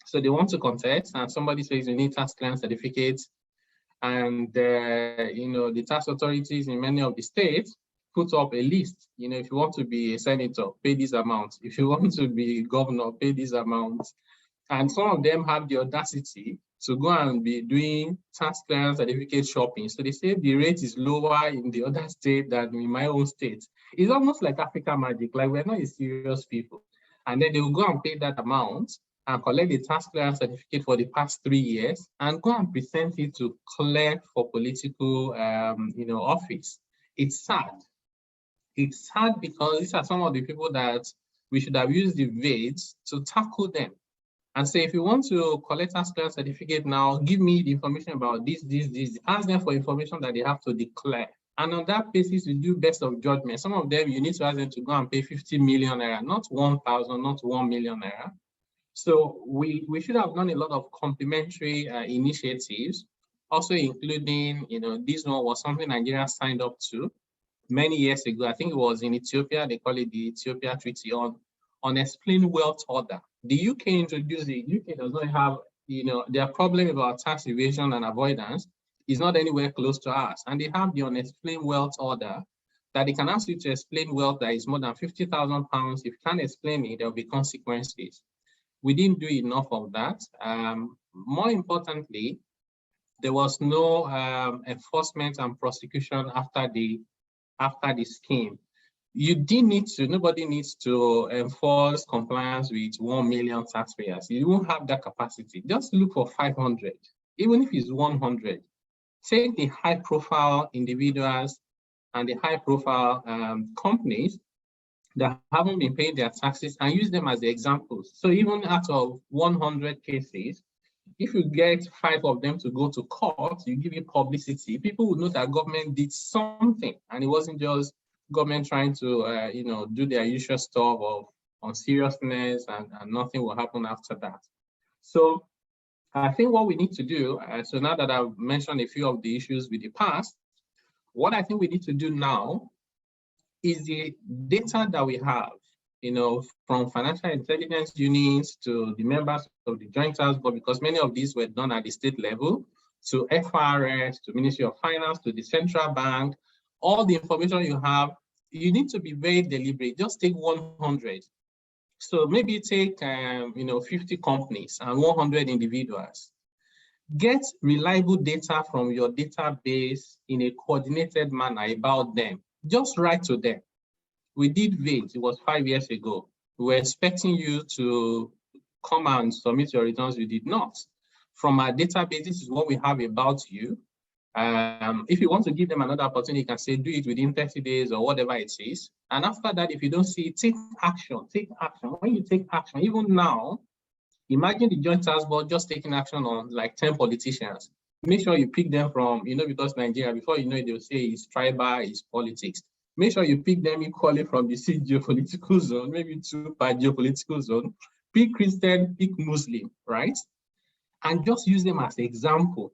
So they want to contest, and somebody says you need tax clearance certificates. And, the tax authorities in many of the states put up a list. If you want to be a senator, pay this amount. If you want to be governor, pay this amount. And some of them have the audacity to go and be doing tax clearance certificate shopping. So they say the rate is lower in the other state than in my own state. It's almost like Africa magic, like we're not a serious people. And then they will go and pay that amount and collect the tax clearance certificate for the past 3 years and go and present it to clear for political, office. It's sad. It's sad because these are some of the people that we should have used the VAIDS to tackle them and say, if you want to collect tax clearance certificate now, give me the information about this. Ask them for information that they have to declare. And on that basis, we do best of judgment. Some of them, you need to ask them to go and pay 50 million naira, not 1,000, not 1 million naira. So we should have done a lot of complementary initiatives, also including, this one was something Nigeria signed up to many years ago. I think it was in Ethiopia. They call it the Ethiopia Treaty on Explain Wealth Order. The UK introduced it. UK does not have, their problem about tax evasion and avoidance is not anywhere close to us. And they have the Unexplained Wealth Order that they can ask you to explain wealth that is more than 50,000 pounds. If you can't explain it, there will be consequences. We didn't do enough of that. More importantly, there was no enforcement and prosecution after the scheme. You didn't need to, nobody needs to enforce compliance with 1 million taxpayers. You won't have that capacity. Just look for 500, even if it's 100. Take the high profile individuals and the high profile companies that haven't been paying their taxes and use them as the examples. So even out of 100 cases, if you get 5 of them to go to court, you give it publicity, people will know that government did something and it wasn't just government trying to, do their usual stuff of on seriousness and nothing will happen after that. So I think what we need to do, so now that I've mentioned a few of the issues with the past, what I think we need to do now is the data that we have, from financial intelligence units to the members of the Joint Task Board, because many of these were done at the state level, to FIRS, to Ministry of Finance, to the central bank, all the information you have, you need to be very deliberate. Just take 100. So maybe take, 50 companies and 100 individuals. Get reliable data from your database in a coordinated manner about them. Just write to them. We did VAIDS, it was 5 years ago. We were expecting you to come and submit your returns, you did not. From our database, this is what we have about you. If you want to give them another opportunity, you can say, do it within 30 days or whatever it is. And after that, if you don't see it, take action, take action. When you take action, even now, imagine the Joint Task Board just taking action on like 10 politicians. Make sure you pick them from, because Nigeria, before you know it, they'll say it's tribal, it's politics. Make sure you pick them equally from the 6 geopolitical zone, maybe 2 per geopolitical zone. Pick Christian, pick Muslim, right? And just use them as an example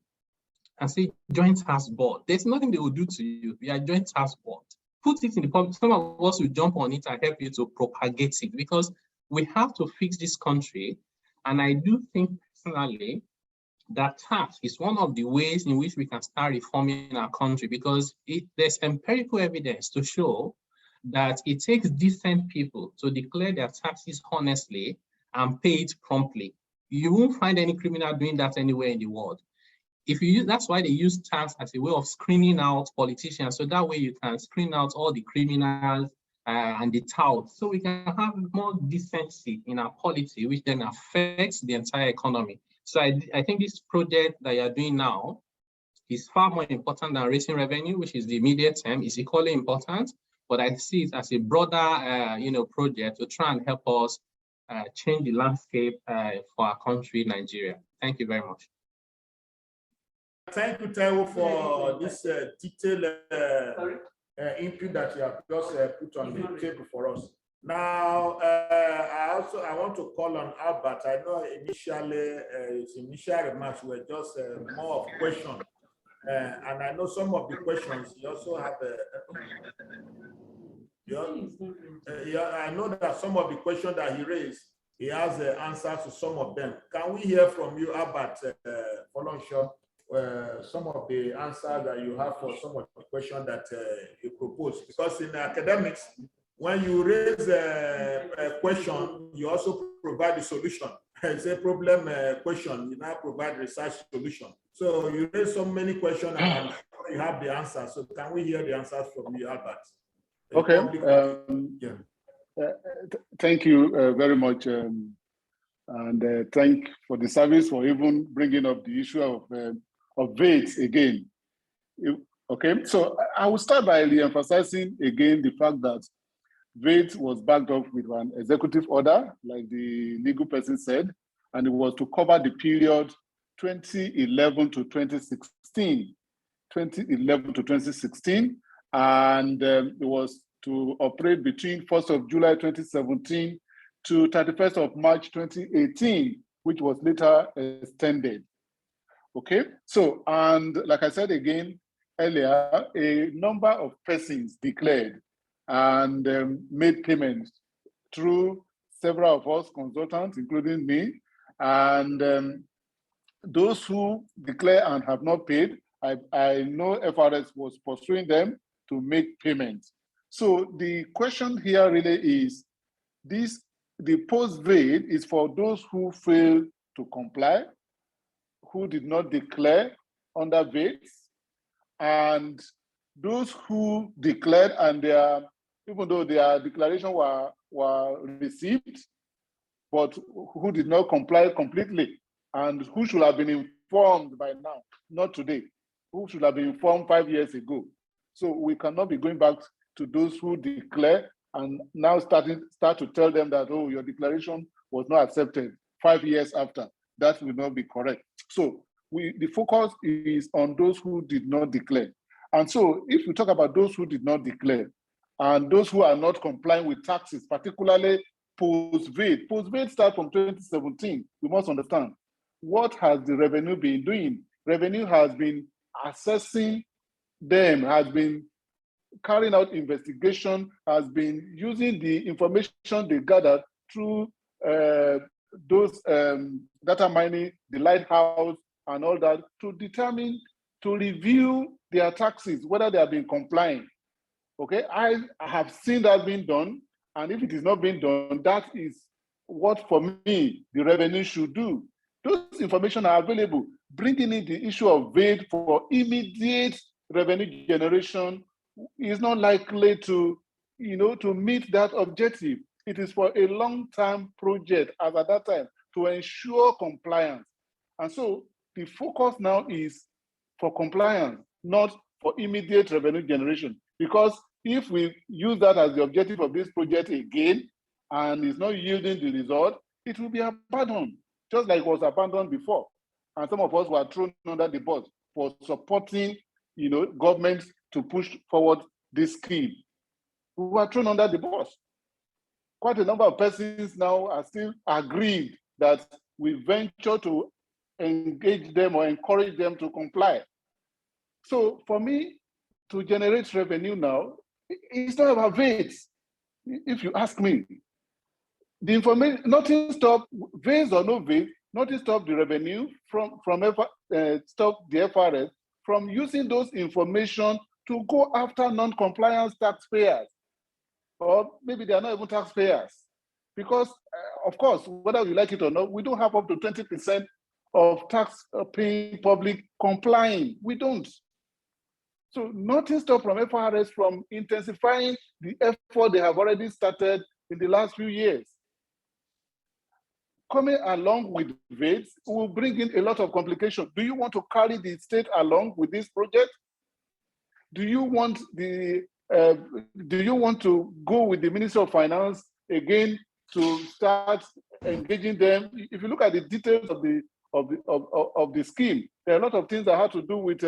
and say, Joint Task Board. There's nothing they will do to you. We are Joint Task Board. Put it in the public. Some of us will jump on it and help you to propagate it because we have to fix this country. And I do think personally that tax is one of the ways in which we can start reforming our country because there's empirical evidence to show that it takes decent people to declare their taxes honestly and pay it promptly. You won't find any criminal doing that anywhere in the world. If you use, that's why they use tax as a way of screening out politicians. So that way you can screen out all the criminals and the tout, so we can have more decency in our policy, which then affects the entire economy. So I think this project that you're doing now is far more important than raising revenue, which is the immediate term. Is equally important, but I see it as a broader, project to try and help us change the landscape for our country, Nigeria. Thank you very much. Thank you, Taiwo, for this detailed input that you have just put on the table for us. Now, I want to call on Albert. I know initially his initial remarks were just more of questions, and I know some of the questions you also have. I know that some of the questions that he raised, he has answers to some of them. Can we hear from you, Albert Folonshaw, some of the answers that you have for some of the questions that you proposed? Because in academics, when you raise a question, you also provide a solution. It's a problem question, you now provide research solution. So you raise so many questions and you have the answer. So can we hear the answers from you, Albert? Okay. Thank you very much. And thank for the service for even bringing up the issue of VAIDS again. Okay, so I will start by re-emphasizing again the fact that VAIDS was backed up with an executive order, like the legal person said, and it was to cover the period 2011 to 2016. 2011 to 2016, and it was to operate between 1st of July 2017 to 31st of March 2018, which was later extended. Okay, so, and like I said again earlier, a number of persons declared and made payments through several of us consultants, including me, and those who declare and have not paid, I know FRS was pursuing them to make payments. So the question here really is, the post-VAID is for those who failed to comply, who did not declare under VAIDS, and those who declared and even though their declaration were received, but who did not comply completely, and who should have been informed by now, not today, who should have been informed 5 years ago. So we cannot be going back to those who declare and now start to tell them that, oh, your declaration was not accepted 5 years after. That will not be correct. So the focus is on those who did not declare. And so if we talk about those who did not declare and those who are not complying with taxes, particularly post-VAID. Post-VAID starts from 2017. We must understand, what has the revenue been doing? Revenue has been assessing them, has been carrying out investigation, has been using the information they gathered through those data mining, the lighthouse, and all that to determine, to review their taxes, whether they have been complying. Okay, I have seen that being done, and if it is not being done, that is what, for me, the revenue should do. Those information are available. Bringing in the issue of VAID for immediate revenue generation is not likely to, to meet that objective. It is for a long-term project, as at that time, to ensure compliance. And so the focus now is for compliance, not for immediate revenue generation. Because if we use that as the objective of this project again, and it's not yielding the result, it will be abandoned, just like it was abandoned before. And some of us were thrown under the bus for supporting, governments to push forward this scheme. We were thrown under the bus. Quite a number of persons now are still aggrieved that we venture to engage them or encourage them to comply. So for me, to generate revenue now, it's not about VAIDS. If you ask me, the information, nothing stop VAIDS or no VAIDS, nothing stop the revenue from stop the FRS from using those information to go after non-compliance taxpayers, or maybe they are not even taxpayers, because of course, whether you like it or not, we don't have up to 20% of tax-paying public complying. We don't. So nothing stopped from FIRS from intensifying the effort they have already started in the last few years. Coming along with VAIDS will bring in a lot of complications. Do you want to carry the state along with this project? Do you want to go with the Ministry of Finance again to start engaging them? If you look at the details of the scheme, there are a lot of things that have to do with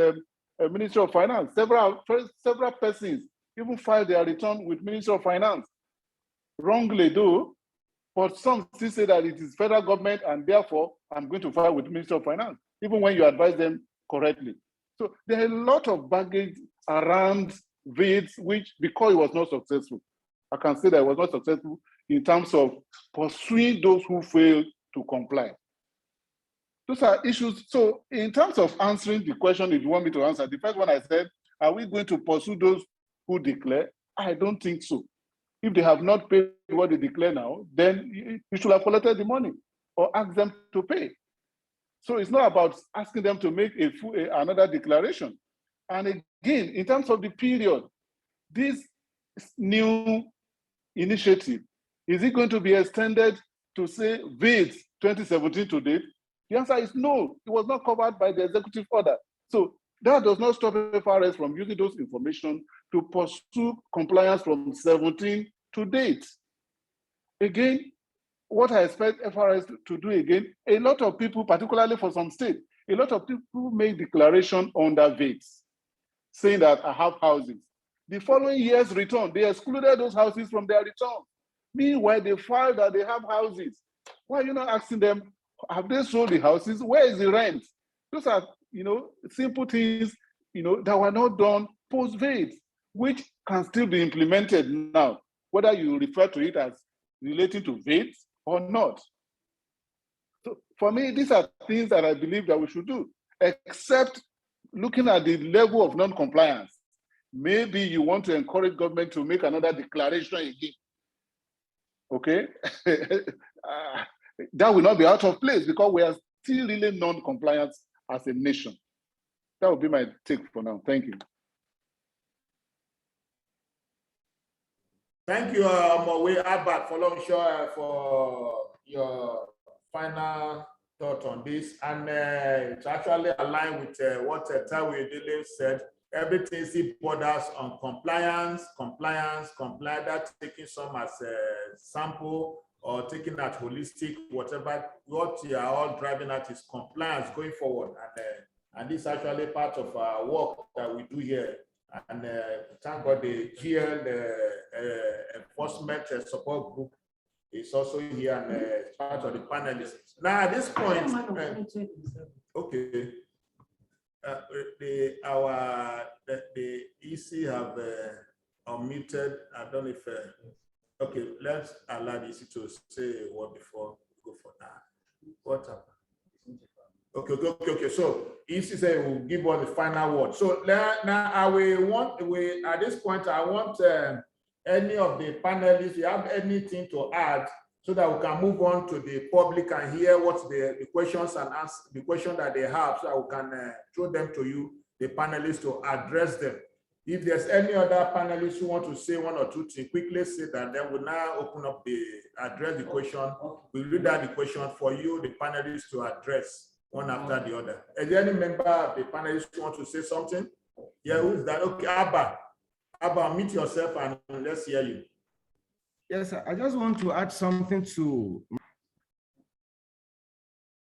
Ministry of Finance. Several persons even filed their return with Ministry of Finance. Wrongly though, but some still say that it is federal government and therefore I'm going to file with Ministry of Finance, even when you advise them correctly. So there are a lot of baggage around VAIDS, which because it was not successful, I can say that it was not successful in terms of pursuing those who failed to comply. Those are issues. So in terms of answering the question, if you want me to answer, the first one I said, are we going to pursue those who declare? I don't think so. If they have not paid what they declare now, then you should have collected the money or ask them to pay. So it's not about asking them to make another declaration. And again, in terms of the period, this new initiative, is it going to be extended to say VAIDS 2017 to date? The answer is no, it was not covered by the executive order. So that does not stop FIRS from using those information to pursue compliance from 17 to date. Again, what I expect FIRS to do again, a lot of people, particularly for some states, a lot of people make declaration under VAIDS, saying that I have houses. The following year's return, they excluded those houses from their return. Meanwhile, they filed that they have houses. Why are you not asking them, have they sold the houses? Where is the rent? Those are, simple things, that were not done post-VAIDS, which can still be implemented now, whether you refer to it as relating to VAIDS or not. So for me, these are things that I believe that we should do, except looking at the level of non-compliance. Maybe you want to encourage government to make another declaration again. Okay? That will not be out of place because we are still really non-compliant as a nation. That would be my take for now. Thank you. Thank you, Mowe Albert Folonshaw, for your final thought on this. And it's actually aligned with what Tawe Dele said. Everything is borders on compliance, that's taking some as a sample or taking that holistic, whatever, what you are all driving at is compliance going forward. And this is actually part of our work that we do here. And thank God the GL enforcement support group is also here and part of the panelists. Now at this point, okay, the EC have unmuted. I don't know if okay. Let's allow the EC to say a word before we go for that. What happened? Okay. So EC say we'll give us the final word. So now at this point I want any of the panelists, you have anything to add so that we can move on to the public and hear what the questions and answer the question that they have, so that we can throw them to you, the panelists, to address them. If there's any other panelists who want to say one or two things, quickly say that. Then we'll now open up address the question. We'll read out the question for you, the panelists, to address one after the other. Is there any member of the panelists who want to say something? Yeah, who is that? Okay, Abba, meet yourself and let's hear you. Yes, I just want to add something to.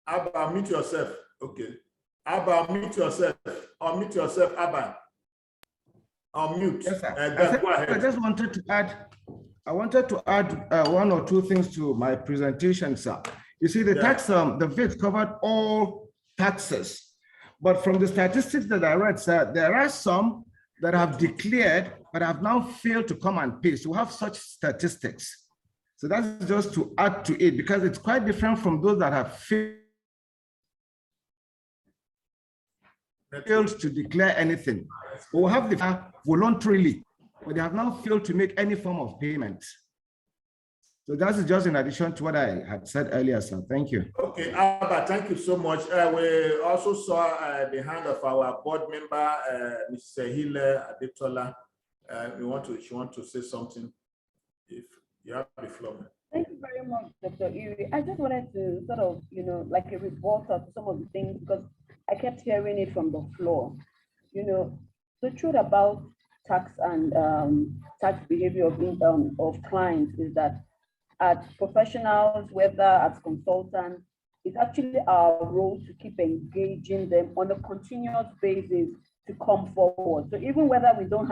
Abba, meet yourself. Okay. Abba, meet yourself. Unmute yourself, Abba. Unmute. Yes, sir. Go ahead. I just wanted to add. I wanted to add one or two things to my presentation, sir. You see, the tax, the VAIDS covered all taxes, but from the statistics that I read, sir, there are some that have declared but have now failed to come and pay. So we have such statistics. So that's just to add to it, because it's quite different from those that have failed to declare anything. We have the voluntarily, but they have now failed to make any form of payment. So that is just in addition to what I had said earlier, sir. Thank you. Okay, Albert, thank you so much. We also saw the hand of our board member, Ms. Hile Adetola. She wants to say something. If you have the floor. Thank you very much, Dr. Iri. I just wanted to sort of, like a rebuttal to some of the things, because I kept hearing it from the floor. The truth about tax and tax behavior of clients is that as professionals, whether as consultants, it's actually our role to keep engaging them on a continuous basis to come forward. So even if we don't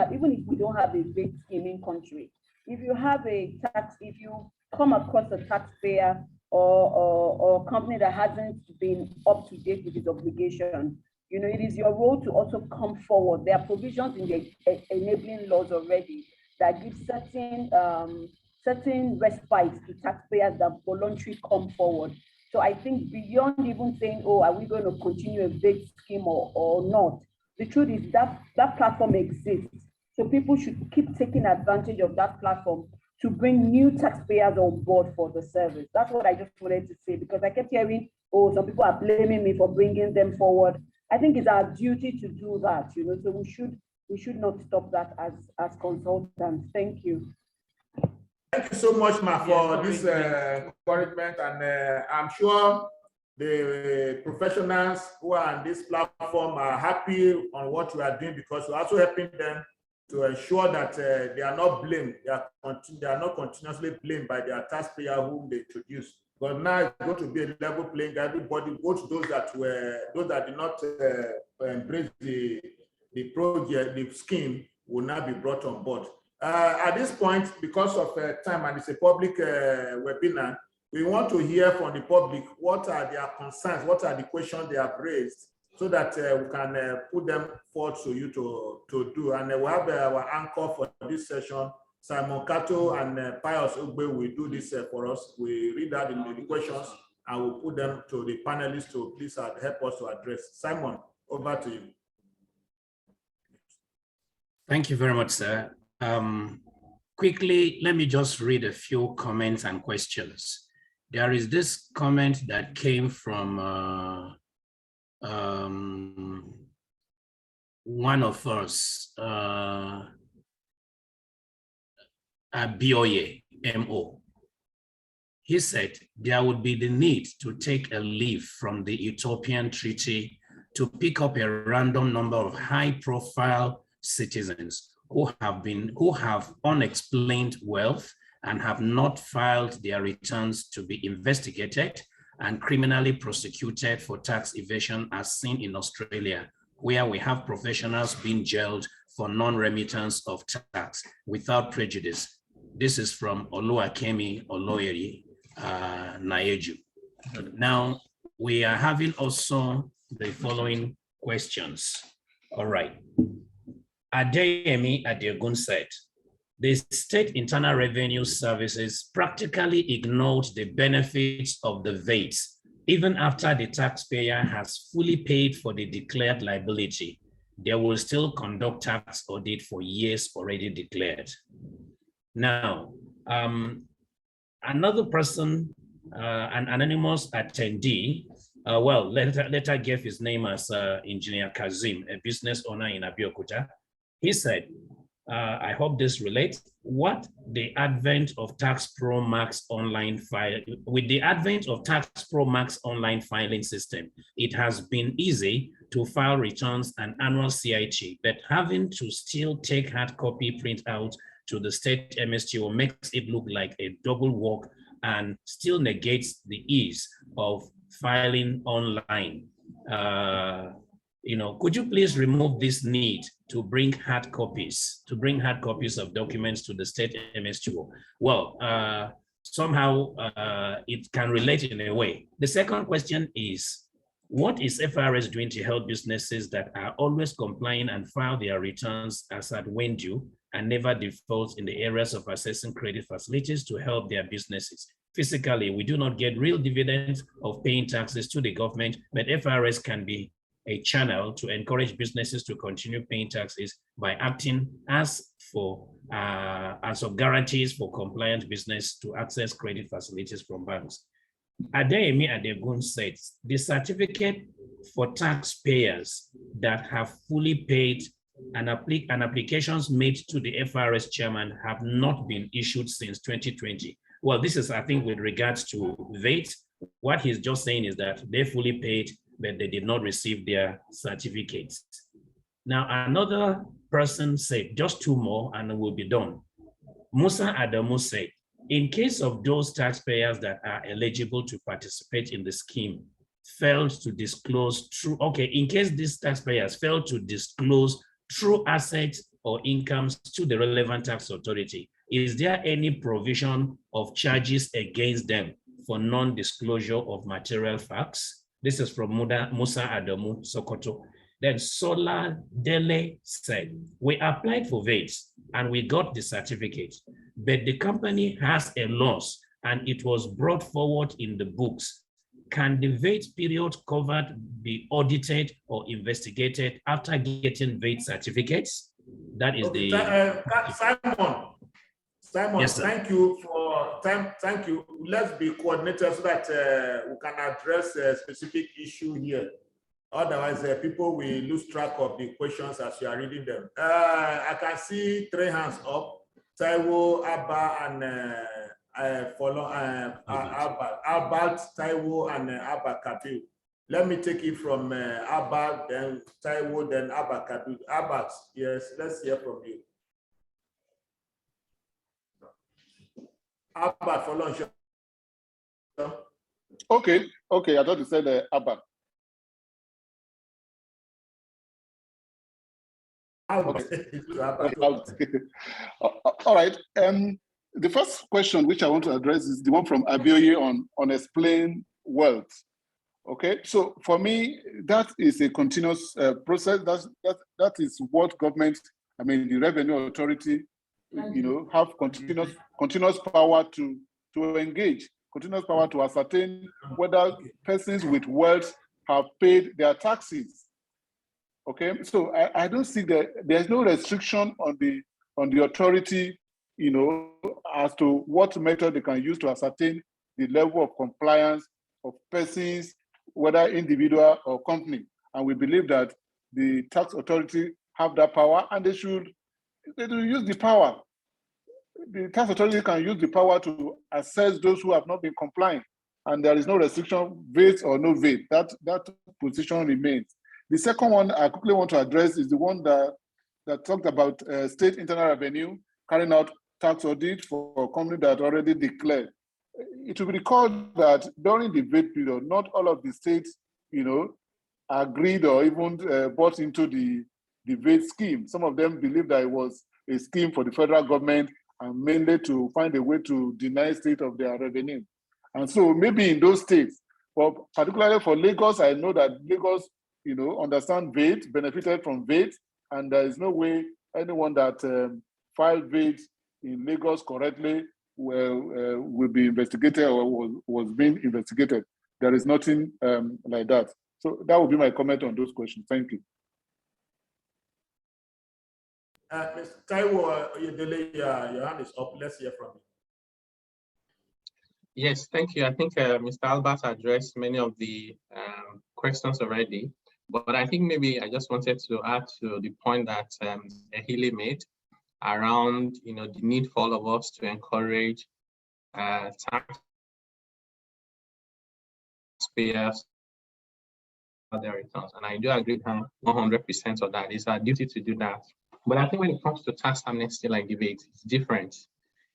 have a big scheme in country, if you come across a taxpayer or a company that hasn't been up to date with its obligation, it is your role to also come forward. There are provisions in the enabling laws already that give certain respites to taxpayers that voluntarily come forward. So I think beyond even saying, oh, are we going to continue a big scheme or not? The truth is that platform exists. So people should keep taking advantage of that platform to bring new taxpayers on board for the service. That's what I just wanted to say, because I kept hearing, oh, some people are blaming me for bringing them forward. I think it's our duty to do that, so we should not stop that as consultants. Thank you. Thank you so much, Ma, for this encouragement, and I'm sure the professionals who are on this platform are happy on what we are doing, because we're also helping them to ensure that they are not blamed. They are not continuously blamed by their taxpayer whom they introduce. But now it's going to be a level playing. Everybody, both those that did not embrace the project, the scheme, will now be brought on board. At this point, because of time and it's a public webinar, we want to hear from the public what are their concerns, what are the questions they have raised, so that we can put them forward to you to do. And we have our anchor for this session, Simon Kato and Pius Ogbe will do this for us. We read out the questions and we'll put them to the panelists to please help us to address. Simon, over to you. Thank you very much, sir. Quickly, let me just read a few comments and questions. There is this comment that came from one of us, Abioye, MO. He said there would be the need to take a leaf from the Utopian Treaty to pick up a random number of high-profile citizens who have unexplained wealth and have not filed their returns to be investigated and criminally prosecuted for tax evasion, as seen in Australia, where we have professionals being jailed for non-remittance of tax without prejudice. This is from Oluwakemi Oloyeri Naeju. Now, we are having also the following questions. All right. Adeyemi Adegun said, the State Internal Revenue Services practically ignored the benefits of the VAIDS, even after the taxpayer has fully paid for the declared liability. They will still conduct tax audit for years already declared. Now, another person, an anonymous attendee, later gave his name as Engineer Kazim, a business owner in Abeokuta. He said, I hope this relates, with the advent of Tax Pro Max online online filing system, it has been easy to file returns and annual CIT, but having to still take hard copy printout to the state MSTO makes it look like a double work and still negates the ease of filing online. Could you please remove this need to bring hard copies of documents to the state MSTO? Well, somehow it can relate in a way. The second question is, what is FIRS doing to help businesses that are always complying and file their returns as at when due and never default in the areas of assessing credit facilities to help their businesses? Physically, we do not get real dividends of paying taxes to the government, but FIRS can be a channel to encourage businesses to continue paying taxes by acting as of guarantees for compliant business to access credit facilities from banks. Adeyemi Adegun said the certificate for taxpayers that have fully paid and applications made to the FIRS chairman have not been issued since 2020. Well, this is, I think, with regards to VAIDS. What he's just saying is that they fully paid, but they did not receive their certificates. Now, another person said, just two more and we'll be done. Musa Adamu said, in case of those taxpayers that are eligible to participate in the scheme, failed to disclose true, in case these taxpayers failed to disclose true assets or incomes to the relevant tax authority, is there any provision of charges against them for non-disclosure of material facts? This is from Musa Adamu, Sokoto. Then Sola Dele said, we applied for VAIDS and we got the certificate, but the company has a loss and it was brought forward in the books. Can the VAIDS period covered be audited or investigated after getting VAIDS certificates? That is Simon, yes, thank you for time. Thank you. Let's be coordinated so that we can address a specific issue here. Otherwise, people will lose track of the questions as you are reading them. I can see 3 hands up. Taiwo, Abba, and Albert, Taiwo, and Abba Kabil. Let me take it from Abba, then Taiwo, then Abba Kabil. Albert, yes, let's hear from you. Abba, for lunch. Okay, I thought you said Abba. Okay. All right. The first question which I want to address is the one from Abioye on unexplained wealth. Okay, so for me, that is a continuous process. That is what government, I mean, the revenue authority, have continuous power to engage, continuous power to ascertain whether persons with wealth have paid their taxes. Okay, so I don't see that there's no restriction on the authority, as to what method they can use to ascertain the level of compliance of persons, whether individual or company. And we believe that the tax authority have that power, and they should use the power. The tax authority can use the power to assess those who have not been complying, and there is no restriction, VAIDS or no VAIDS. That position remains. The second one I quickly want to address is the one that talked about state internal revenue carrying out tax audit for a company that already declared. It will be recalled that during the VAIDS period, not all of the states, agreed or even bought into the VAIDS scheme. Some of them believed that it was a scheme for the federal government and mainly to find a way to deny state of their revenue. And so maybe in those states, but particularly for Lagos, I know that Lagos, understand VAIDS, benefited from VAIDS, and there is no way anyone that filed VAIDS in Lagos correctly will be investigated or was being investigated. There is nothing like that. So that would be my comment on those questions. Thank you. Mr. Taiwo, your hand is up. Let's hear from you. Yes, thank you. I think Mr. Albert addressed many of the questions already, but I think maybe I just wanted to add to the point that Ehili made around the need for all of us to encourage taxpayers their returns. And I do agree 100% of that. It's our duty to do that. But I think when it comes to tax amnesty like debate, it's different.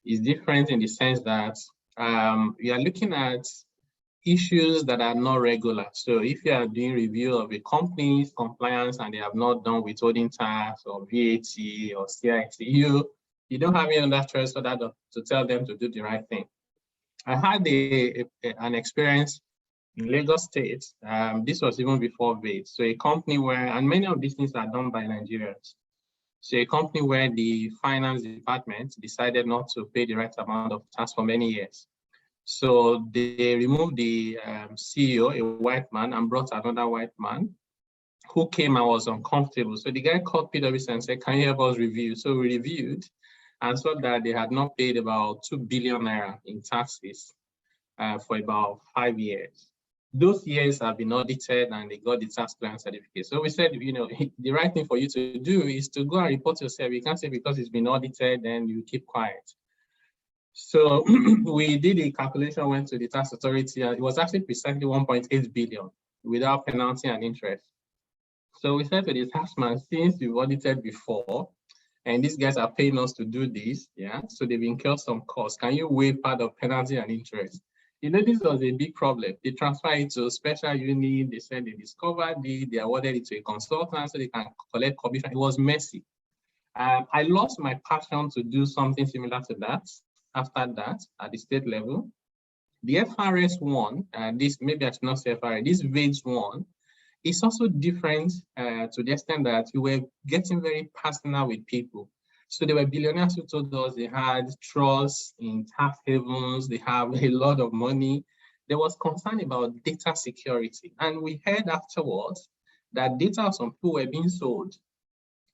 It's different in the sense that we are looking at issues that are not regular. So if you are doing review of a company's compliance and they have not done withholding tax or VAT or CIT, you don't have any other choice for that to tell them to do the right thing. I had an experience in Lagos State. This was even before VAIDS. So a company where, and many of these things are done by Nigerians. So a company where the finance department decided not to pay the right amount of tax for many years. So they removed the CEO, a white man, and brought another white man who came and was uncomfortable. So the guy called PwC and said, can you help us review? So we reviewed and saw that they had not paid about 2 billion naira in taxes for about 5 years. Those years have been audited and they got the tax plan certificate. So we said, you know, the right thing for you to do is to go and report yourself. You can't say because it's been audited, then you keep quiet. So we did a calculation, went to the tax authority, and it was actually precisely 1.8 billion without penalty and interest. So we said to the taxman, since you've audited before, and these guys are paying us to do this, yeah, so they've incurred some costs. Can you waive part of penalty and interest? You know, this was a big problem. They transferred it to a special unit. They said they discovered it. They awarded it to a consultant so they can collect commission. It was messy. I lost my passion to do something similar to that after that at the state level. The FRS one, this maybe I should not say FRS, this VAIDS one, is also different to the extent that we were getting very personal with people. So there were billionaires who told us they had trusts in tax havens, they have a lot of money. There was concern about data security. And we heard afterwards that data of some people were being sold,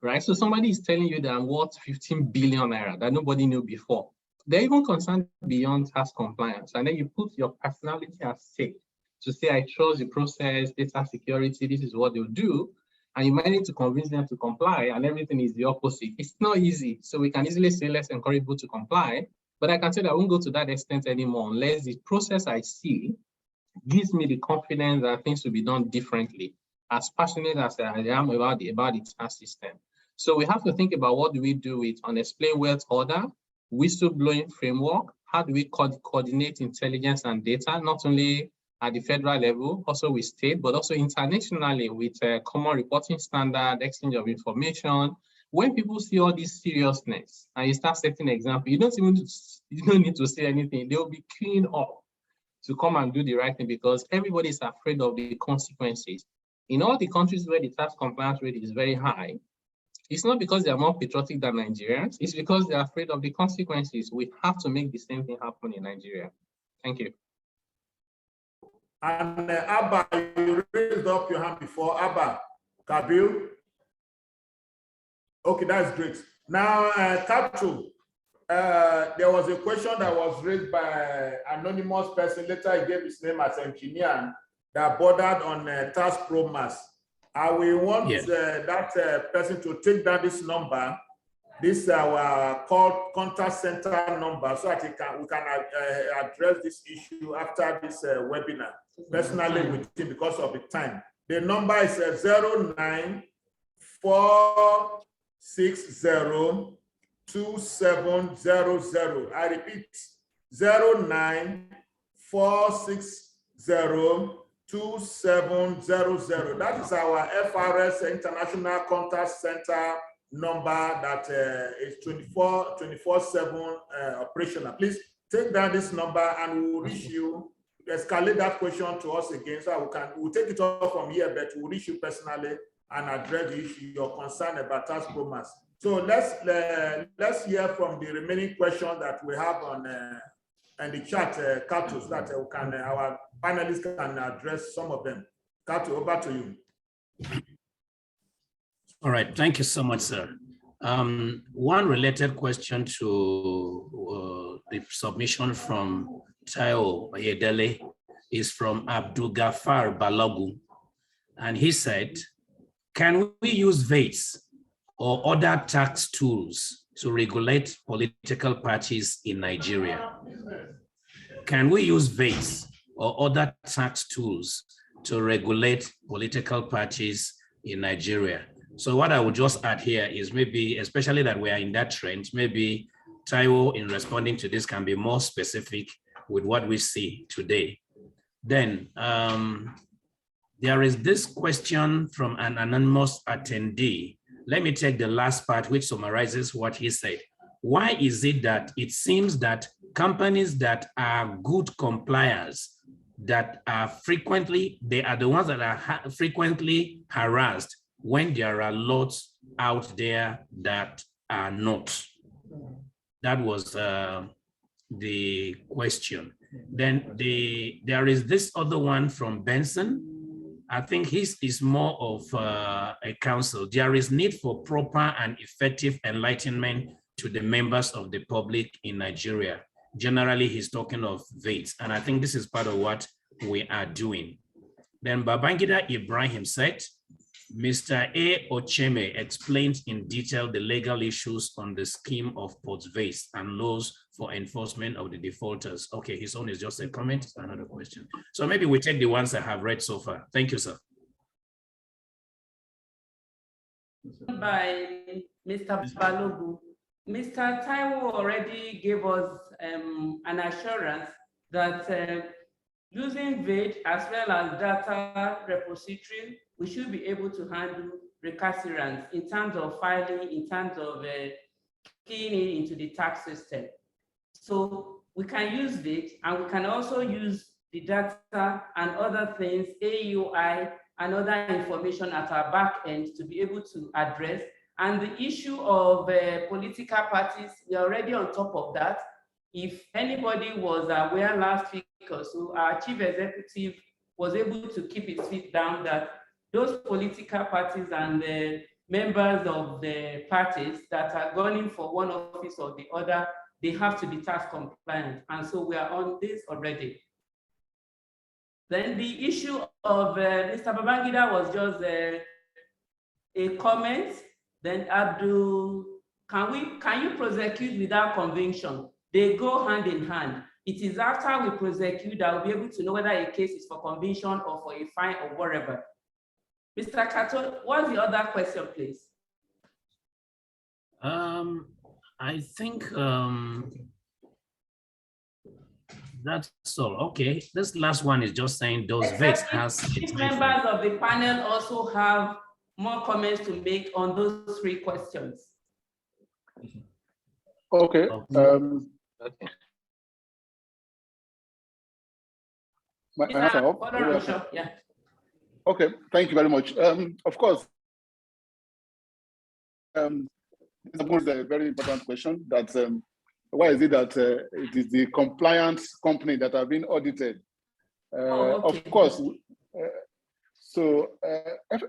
right? So somebody is telling you that I'm worth 15 billion naira that nobody knew before. They're even concerned beyond tax compliance. And then you put your personality at stake to say, I trust the process, data security, this is what they'll do. And you might need to convince them to comply, and everything is the opposite. It's not easy. So we can easily say, let's encourage people to comply. But I can say that I won't go to that extent anymore unless the process I see gives me the confidence that things will be done differently, as passionate as I am about the tax system. So we have to think about what do we do with unexplained wealth order, whistleblowing framework, how do we coordinate intelligence and data, not only at the federal level, also with state, but also internationally with a common reporting standard, exchange of information. When people see all this seriousness and you start setting example, you don't need to say anything. They'll be queuing up to come and do the right thing because everybody is afraid of the consequences. In all the countries where the tax compliance rate is very high, it's not because they are more patriotic than Nigerians, it's because they're afraid of the consequences. We have to make the same thing happen in Nigeria. Thank you. And Abba, you raised up your hand before. Abba, Kabil. Okay, that's great. Now, Katu, there was a question that was raised by an anonymous person. Later, he gave his name as engineer that bordered on tax promas. I will want that person to take down this number. This is our contact center number, so that we can address this issue after this webinar, personally with him because of the time. The number is 094602700. I repeat, 094602700. That is our FRS International Contact Center number that is 24/7 operational. Please take down this number and we will reach you. Escalate that question to us again so we'll take it off from here, but we'll reach you personally and address the issue, your concern about tax promas. So let's hear from the remaining questions that we have on the chat, Kato, so that our panelists can address some of them. Kato, over to you. All right, thank you so much, sir. One related question to the submission from Tayo Oyedele is from Abdul Ghaffar Balogu. And he said, can we use VAIDS or other tax tools to regulate political parties in Nigeria? Can we use VAIDS or other tax tools to regulate political parties in Nigeria? So what I would just add here is maybe, especially that we are in that trend, maybe Taiwo in responding to this can be more specific with what we see today. Then there is this question from an anonymous attendee. Let me take the last part, which summarizes what he said. Why is it that it seems that companies that are good compliers, that are frequently, they are the ones that are frequently harassed when there are lots out there that are not? That was the question. Then there is this other one from Benson. I think his is more of a counsel. There is need for proper and effective enlightenment to the members of the public in Nigeria. Generally, he's talking of VAIDS, and I think this is part of what we are doing. Then Babangida Ibrahim said, Mr. A. Ocheme explained in detail the legal issues on the scheme of post-VAIDS and laws for enforcement of the defaulters. Okay, his own is just a comment, it's another question. So maybe we take the ones I have read so far. Thank you, sir. By Mr. Balogu. Mr. Taiwo already gave us an assurance that using VAIDS as well as data repository, we should be able to handle recalcitrants in terms of filing, in terms of keying it into the tax system. So we can use VAIDS, and we can also use the data and other things, AUI and other information at our back end to be able to address. And the issue of political parties, we are already on top of that. If anybody was aware last week or so, our chief executive was able to keep his feet down that those political parties and the members of the parties that are gunning for one office or the other, they have to be tax compliant. And so we are on this already. Then the issue of Mr. Babangida was just a comment. Then Abdul, can you prosecute without conviction? They go hand in hand. It is after we prosecute that we'll be able to know whether a case is for conviction or for a fine or whatever. Mr. Kato, what's the other question, please? I think that's all. Okay, this last one is just saying those VAIDS has. If members of the panel also have more comments to make on those three questions. Okay. My answer up. Yeah. Okay, thank you very much. Of course, this is a very important question. That why is it that it is the compliance company that have been audited? Okay. Of course.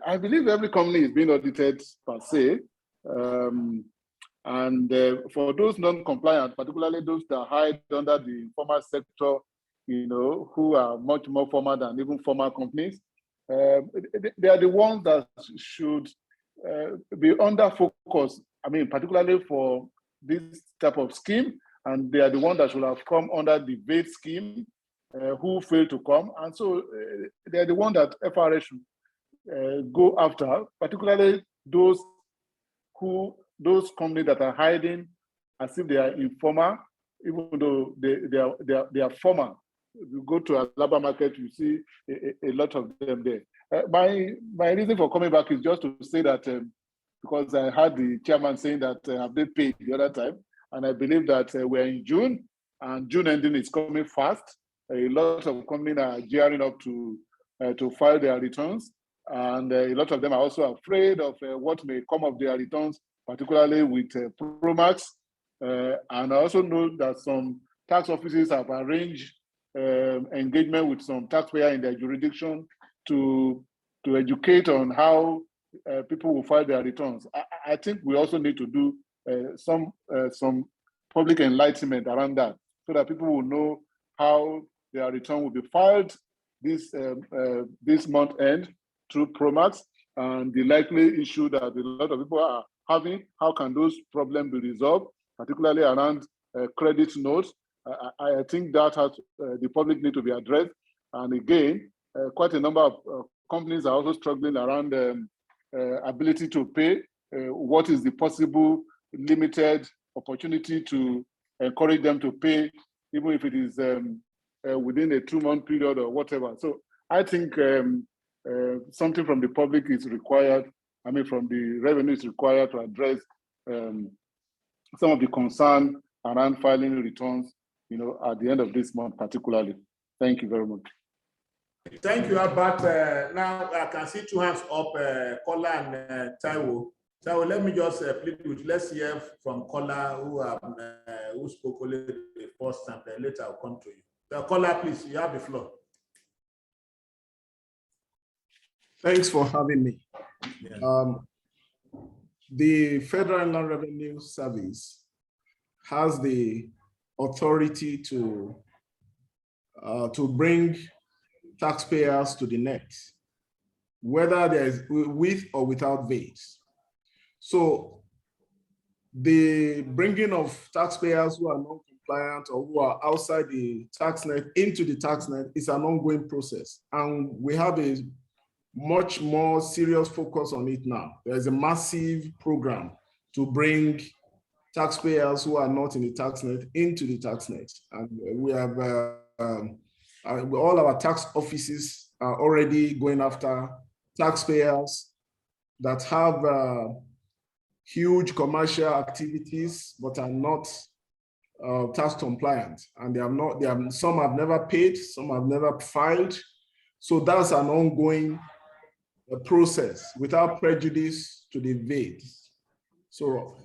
I believe every company is being audited per se, and for those non-compliant, particularly those that hide under the informal sector, you know, who are much more formal than even formal companies, they are the ones that should be under focus. I mean, particularly for this type of scheme, and they are the ones that should have come under the VAIDS scheme, who failed to come, and so they are the ones that FRS should go after, particularly those companies that are hiding as if they are informal, even though they are formal. You go to a labor market, you see a lot of them there. My reason for coming back is just to say that because I heard the chairman saying that have they paid the other time, and I believe that we're in June, and June ending is coming fast. A lot of companies are gearing up to file their returns, and a lot of them are also afraid of what may come of their returns, particularly with Promax. And I also know that some tax offices have arranged engagement with some taxpayer in their jurisdiction to educate on how people will file their returns. I think we also need to do some public enlightenment around that, so that people will know how their return will be filed this month end through Promax, and the likely issue that a lot of people are having. How can those problems be resolved, particularly around credit notes? I think that has the public need to be addressed. And again, quite a number of companies are also struggling around ability to pay. What is the possible limited opportunity to encourage them to pay, even if it is within a 2-month period or whatever? So I think something from the public is required. I mean, from the revenue is required to address some of the concern around filing returns, you know, at the end of this month particularly. Thank you very much. Thank you, Albert. Now I can see 2 hands up, Kola and Taiwo. Taiwo, let me just plead with, let's hear from Kola, who spoke only the first time, then later I'll come to you. Kola, please, you have the floor. Thanks for having me. Yeah. The Federal Inland Revenue Service has the authority to bring taxpayers to the net, whether there is with or without VAIDS. So the bringing of taxpayers who are non-compliant or who are outside the tax net into the tax net is an ongoing process. And we have a much more serious focus on it now. There's a massive program to bring taxpayers who are not in the tax net into the tax net. And we have all our tax offices are already going after taxpayers that have huge commercial activities but are not tax compliant, and some have never paid, some have never filed. So that's an ongoing process without prejudice to the VAIDS. So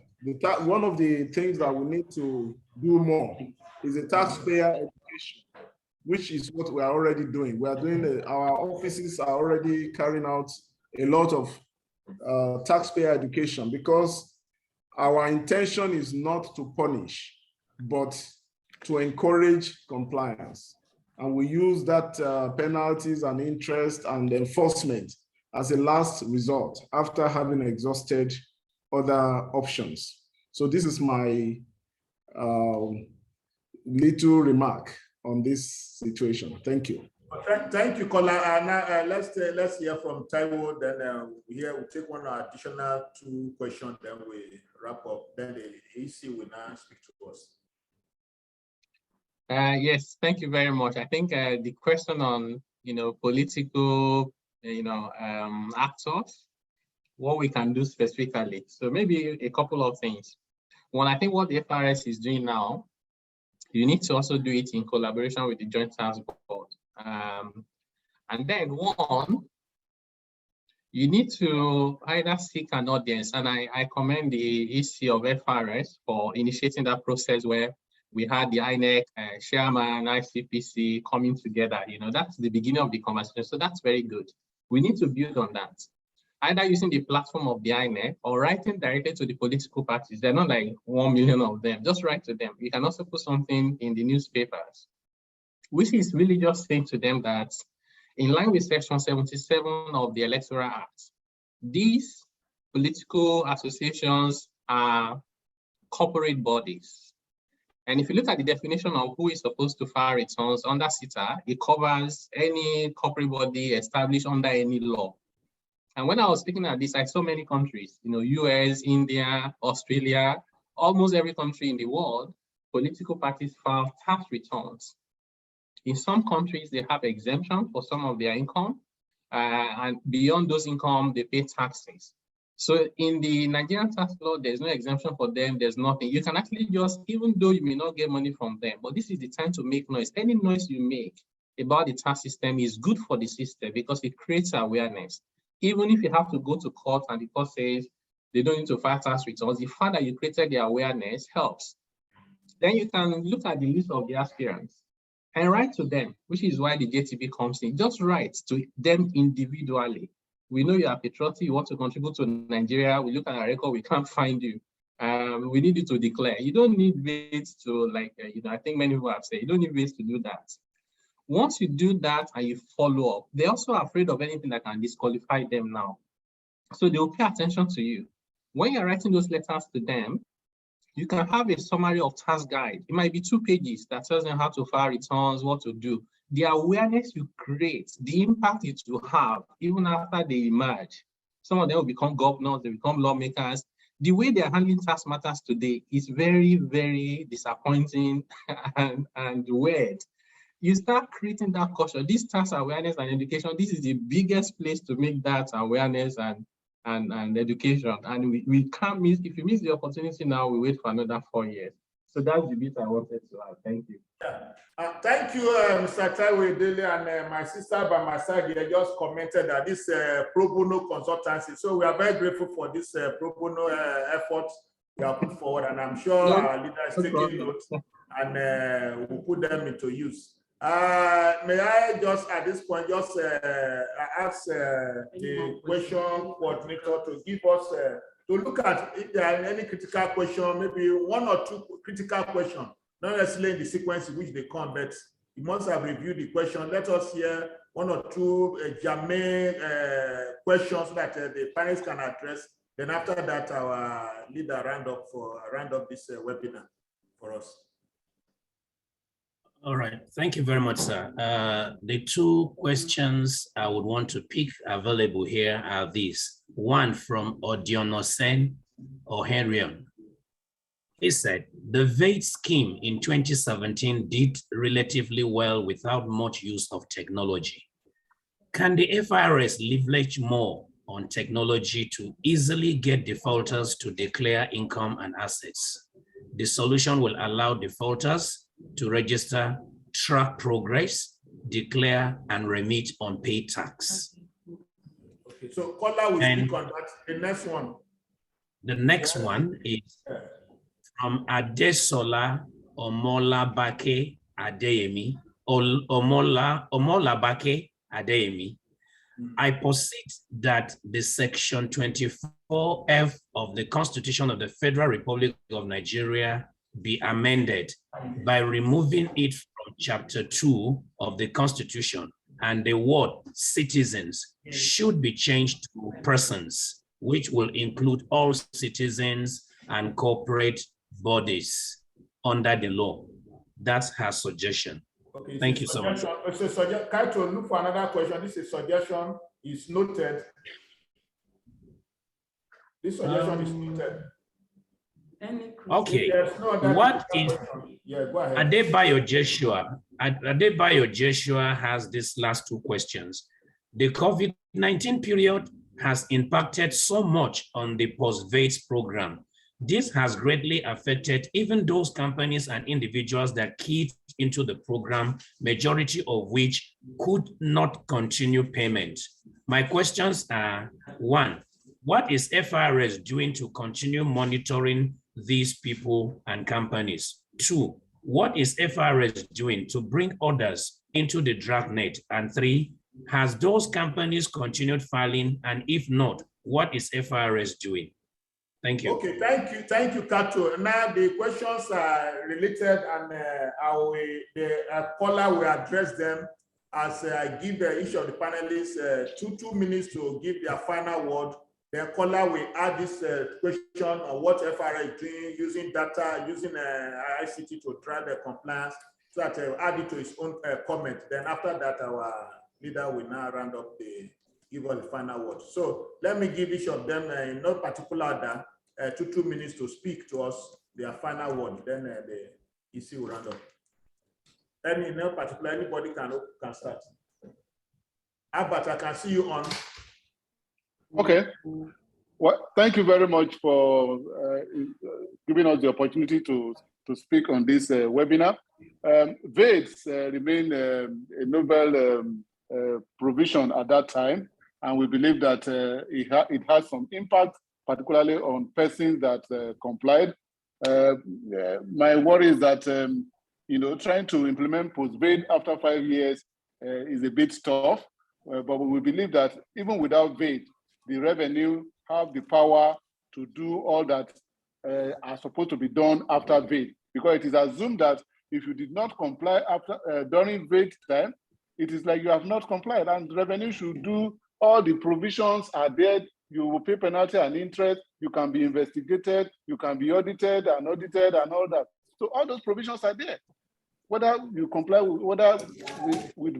one of the things that we need to do more is a taxpayer education, which is what we are already doing. We are doing, our offices are already carrying out a lot of taxpayer education, because our intention is not to punish, but to encourage compliance. And we use that penalties and interest and enforcement as a last resort after having exhausted other options. So this is my little remark on this situation. Thank you. Thank you, Kola. Now let's hear from Taiwo. Then we'll take one additional 2 questions. Then we wrap up. Then the EC will now speak to us. Yes, thank you very much. I think the question on political actors, what we can do specifically. So maybe a couple of things. One, I think what the FIRS is doing now, you need to also do it in collaboration with the Joint Task Board. And then one, you need to either seek an audience, and I commend the EC of FIRS for initiating that process where we had the INEC chairman, ICPC coming together. That's the beginning of the conversation. So that's very good. We need to build on that, either using the platform of the INEC or writing directly to the political parties. They're not like 1 million of them. Just write to them. You can also put something in the newspapers, which is really just saying to them that in line with Section 77 of the Electoral Act, these political associations are corporate bodies. And if you look at the definition of who is supposed to file returns under CITA, it covers any corporate body established under any law. And when I was looking at this, I saw many countries, US, India, Australia, almost every country in the world, political parties file tax returns. In some countries, they have exemption for some of their income, and beyond those income, they pay taxes. So in the Nigerian tax law, there's no exemption for them, there's nothing. You can actually just, even though you may not get money from them, but this is the time to make noise. Any noise you make about the tax system is good for the system because it creates awareness. Even if you have to go to court and the court says they don't need to file tax returns, the fact that you created the awareness helps. Then you can look at the list of the aspirants and write to them, which is why the JTB comes in. Just write to them individually. We know you are patriotic, you want to contribute to Nigeria. We look at our record, we can't find you. We need you to declare. You don't need VAIDS to, I think many people have said, you don't need VAIDS to do that. Once you do that and you follow up, they're also afraid of anything that can disqualify them now. So they'll pay attention to you. When you're writing those letters to them, you can have a summary of task guide. It might be 2 pages that tells them how to file returns, what to do. The awareness you create, the impact it will have, even after they emerge. Some of them will become governors, they become lawmakers. The way they're handling tax matters today is very, very disappointing and weird. You start creating that culture. This tax awareness and education, this is the biggest place to make that awareness and education. And we can't miss, if you miss the opportunity now, we wait for another 4 years. So that's the bit I wanted to add. Thank you. Yeah. Thank you, Mr. Taiwo Dele, and my sister by my side here just commented that this pro bono consultancy. So we are very grateful for this pro bono effort we have put forward, and I'm sure our leader is taking notes and we'll put them into use. May I just at this point just ask the question coordinator to give us to look at if there are any critical question, maybe one or two critical questions, not necessarily in the sequence in which they come, but you must have reviewed the question. Let us hear one or two germane questions that the panelists can address. Then after that, our leader round up this webinar for us. All right, thank you very much, sir. The two questions I would want to pick available here are these. One from Odionosen Oherion. He said, the VAIDS scheme in 2017 did relatively well without much use of technology. Can the FIRS leverage more on technology to easily get defaulters to declare income and assets? The solution will allow defaulters to register, track progress, declare, and remit unpaid tax. Okay, so Kola will speak on that. The next one. The next one is from Adesola Omolabake Adeyemi. Omolabake Adeyemi. I posit that the section 24F of the Constitution of the Federal Republic of Nigeria be amended by removing it from chapter 2 of the Constitution, and the word citizens should be changed to persons, which will include all citizens and corporate bodies under the law. That's her suggestion. Okay, thank you so much. Kaito, look for another question. This is suggestion is noted. This suggestion is noted. Okay, what is Adebayo Joshua has these last two questions. The COVID-19 period has impacted so much on the post-VAIDS program. This has greatly affected even those companies and individuals that keyed into the program, majority of which could not continue payment. My questions are, one, what is FIRS doing to continue monitoring these people and companies? Two, what is FIRS doing to bring others into the dragnet? And three, has those companies continued filing? And if not, what is FIRS doing? Thank you. Okay, thank you, Kato. Now the questions are related, and the caller will address them as I give each of the panelists 2 minutes to give their final word. The caller will add this question on what FIRS is doing, using data, using ICT to drive the compliance, so that add it to his own comment. Then after that, our leader will now round up give us the final word. So let me give each of them in no particular order 2 minutes to speak to us their final word. Then the EC will round up. In no particular, anybody can start. Albert, I can see you on. Okay. Well, thank you very much for giving us the opportunity to speak on this webinar. VAIDS remained a novel provision at that time, and we believe that it has some impact, particularly on persons that complied. My worry is that trying to implement post-VAID after 5 years is a bit tough, but we believe that even without VAID, the revenue have the power to do all that are supposed to be done after VAID, because it is assumed that if you did not comply during VAID time, it is like you have not complied, and revenue should do all the provisions are there. You will pay penalty and interest, you can be investigated, you can be audited and all that. So all those provisions are there, whether you comply with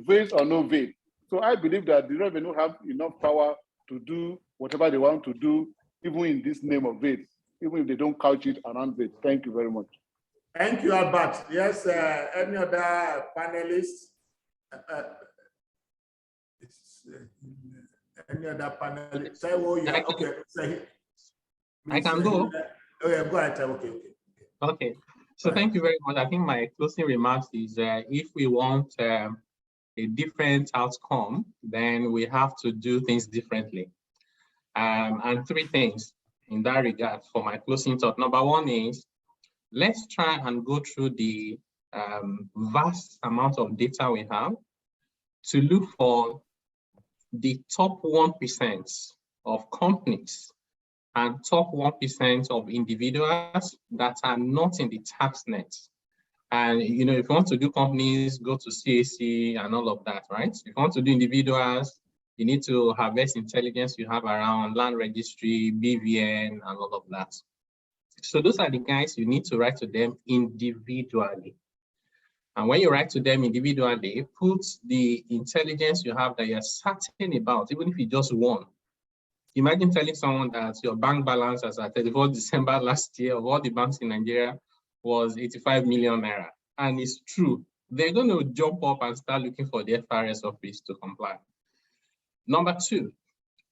VAID or no VAID. So I believe that the revenue have enough power to do whatever they want to do, even in this name of VAID, even if they don't couch it around VAID. Thank you very much. Thank you, Albert. Yes, any other panelists? Any other panelists? Okay. I can go. Okay, go ahead. Okay. So thank you very much. I think my closing remarks is if we want a different outcome, then we have to do things differently. And 3 things in that regard for my closing thought. Number 1 is, let's try and go through the vast amount of data we have to look for the top 1% of companies and top 1% of individuals that are not in the tax net. And if you want to do companies, go to CAC and all of that, right? If you want to do individuals, you need to harvest intelligence you have around land registry, BVN, and all of that. So those are the guys you need to write to them individually. And when you write to them individually, put the intelligence you have that you're certain about, even if you just won. Imagine telling someone that your bank balance as at 31st December last year of all the banks in Nigeria was 85 million naira. And it's true. They're going to jump up and start looking for the FIRS office to comply. Number two,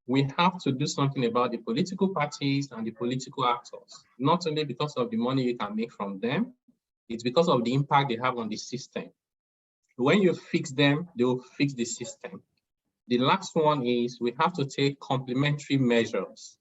we have to do something about the political parties and the political actors, not only because of the money you can make from them, it's because of the impact they have on the system. When you fix them, they will fix the system. The last one is we have to take complementary measures.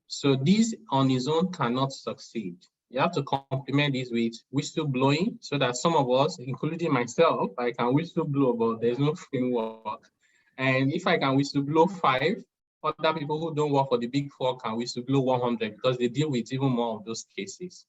So these on its own cannot succeed. You have to complement this with whistleblowing so that some of us, including myself, I can whistleblow, but there's no framework. And if I can whistleblow 5, other people who don't work for the big 4 can whistleblow 100 because they deal with even more of those cases.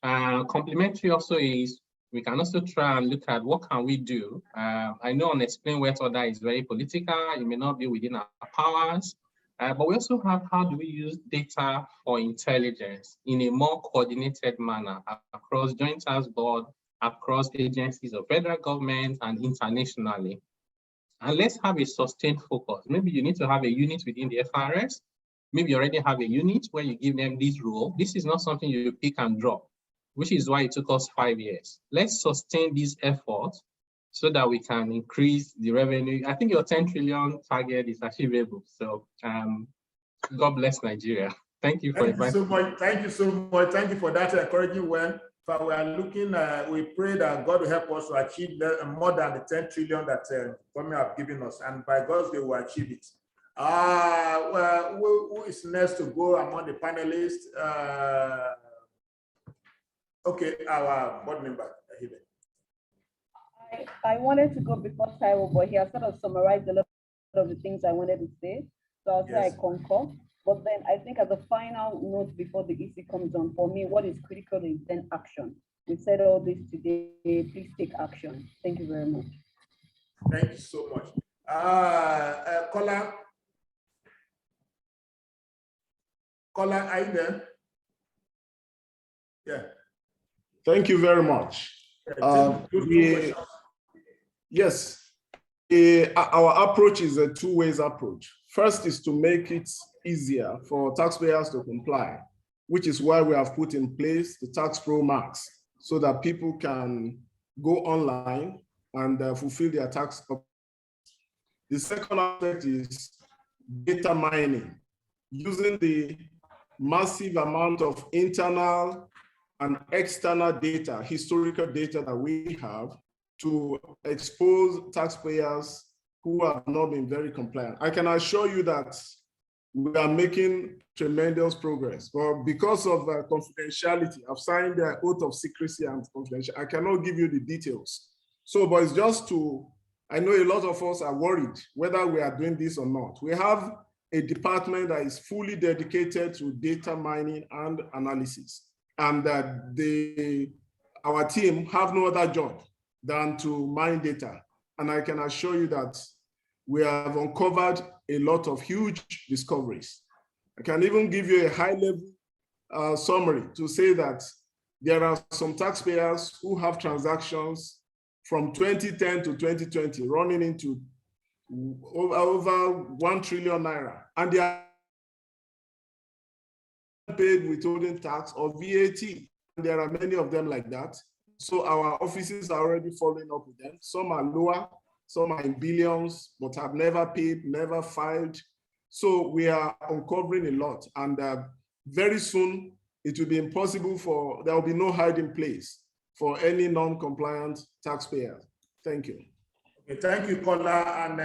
Complementary also is we can also try and look at what can we do. I know unexplained wet order is very political. It may not be within our powers, but we also have how do we use data for intelligence in a more coordinated manner across Joint Task Board, across agencies of federal government and internationally. And let's have a sustained focus. Maybe you need to have a unit within the FIRS. Maybe you already have a unit where you give them this role. This is not something you pick and drop, which is why it took us 5 years. Let's sustain this effort so that we can increase the revenue. I think your 10 trillion target is achievable. So God bless Nigeria. Thank you for inviting me. Thank you so much. Thank you for that encouraging word. But we are looking, we pray that God will help us to achieve more than the 10 trillion that government have given us. And by God's will, we will achieve it. Well, who is next to go among the panelists? Okay, our board member. I wanted to go before Taiwo, but he has sort of summarized a lot of the things I wanted to say. So I'll say I concur. But then I think as a final note before the EC comes on, for me, what is critical is then action. We said all this today, please take action. Thank you very much. Thank you so much. Kola, are you there? Yeah. Thank you very much. Yes, our approach is a two-way approach. First is to make it easier for taxpayers to comply, which is why we have put in place the Tax Pro Max so that people can go online and fulfill their tax. The second aspect is data mining, using the massive amount of internal and external data, historical data that we have to expose taxpayers who have not been very compliant. I can assure you that we are making tremendous progress, but because of confidentiality, I've signed the oath of secrecy and confidentiality. I cannot give you the details. So, but it's just to, I know a lot of us are worried whether we are doing this or not. We have a department that is fully dedicated to data mining and analysis, and that our team have no other job than to mine data. And I can assure you that we have uncovered a lot of huge discoveries. I can even give you a high-level summary to say that there are some taxpayers who have transactions from 2010 to 2020 running into over 1 trillion naira, and they are paid withholding tax or VAT. There are many of them like that. So our offices are already following up with them. Some are lower, some are in billions, but have never paid, never filed. So we are uncovering a lot. And very soon, it will be impossible there will be no hiding place for any non-compliant taxpayer. Thank you. Okay, thank you, Kola. And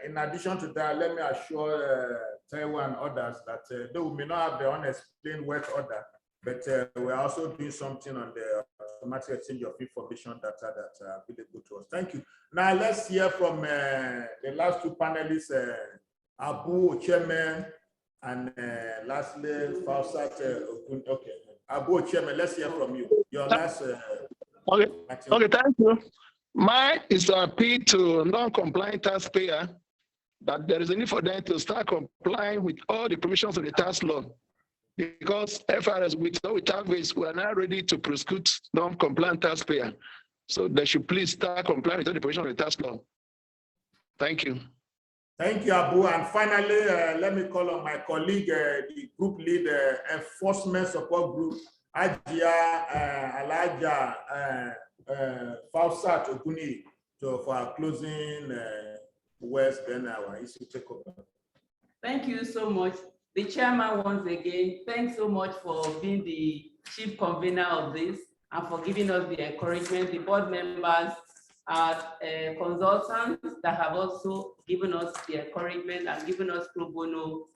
in addition to that, let me assure Taiwo and others that though we may not have the unexplained wet order, but we're also doing something on the automatic exchange of information data that are available to us. Thank you. Now let's hear from the last two panelists, Abu Chairman and lastly Fausat. Okay, Abu Chairman, let's hear from you. Your last. Okay, thank you. Mine is to appeal to non-compliant taxpayer that there is a need for them to start complying with all the provisions of the tax law, because FIRS with VAIDS, we are now ready to prosecute non-compliant taxpayer. So they should please start complying with all the provisions of the tax law. Thank you. Thank you, Abu. And finally, let me call on my colleague, the group lead, Enforcement Support Group, Ajia Alaja Fausat Oguni, for our closing words, then our issue take over. Thank you so much. The chairman, once again, thanks so much for being the chief convener of this and for giving us the encouragement. The board members are consultants that have also given us the encouragement and given us pro bono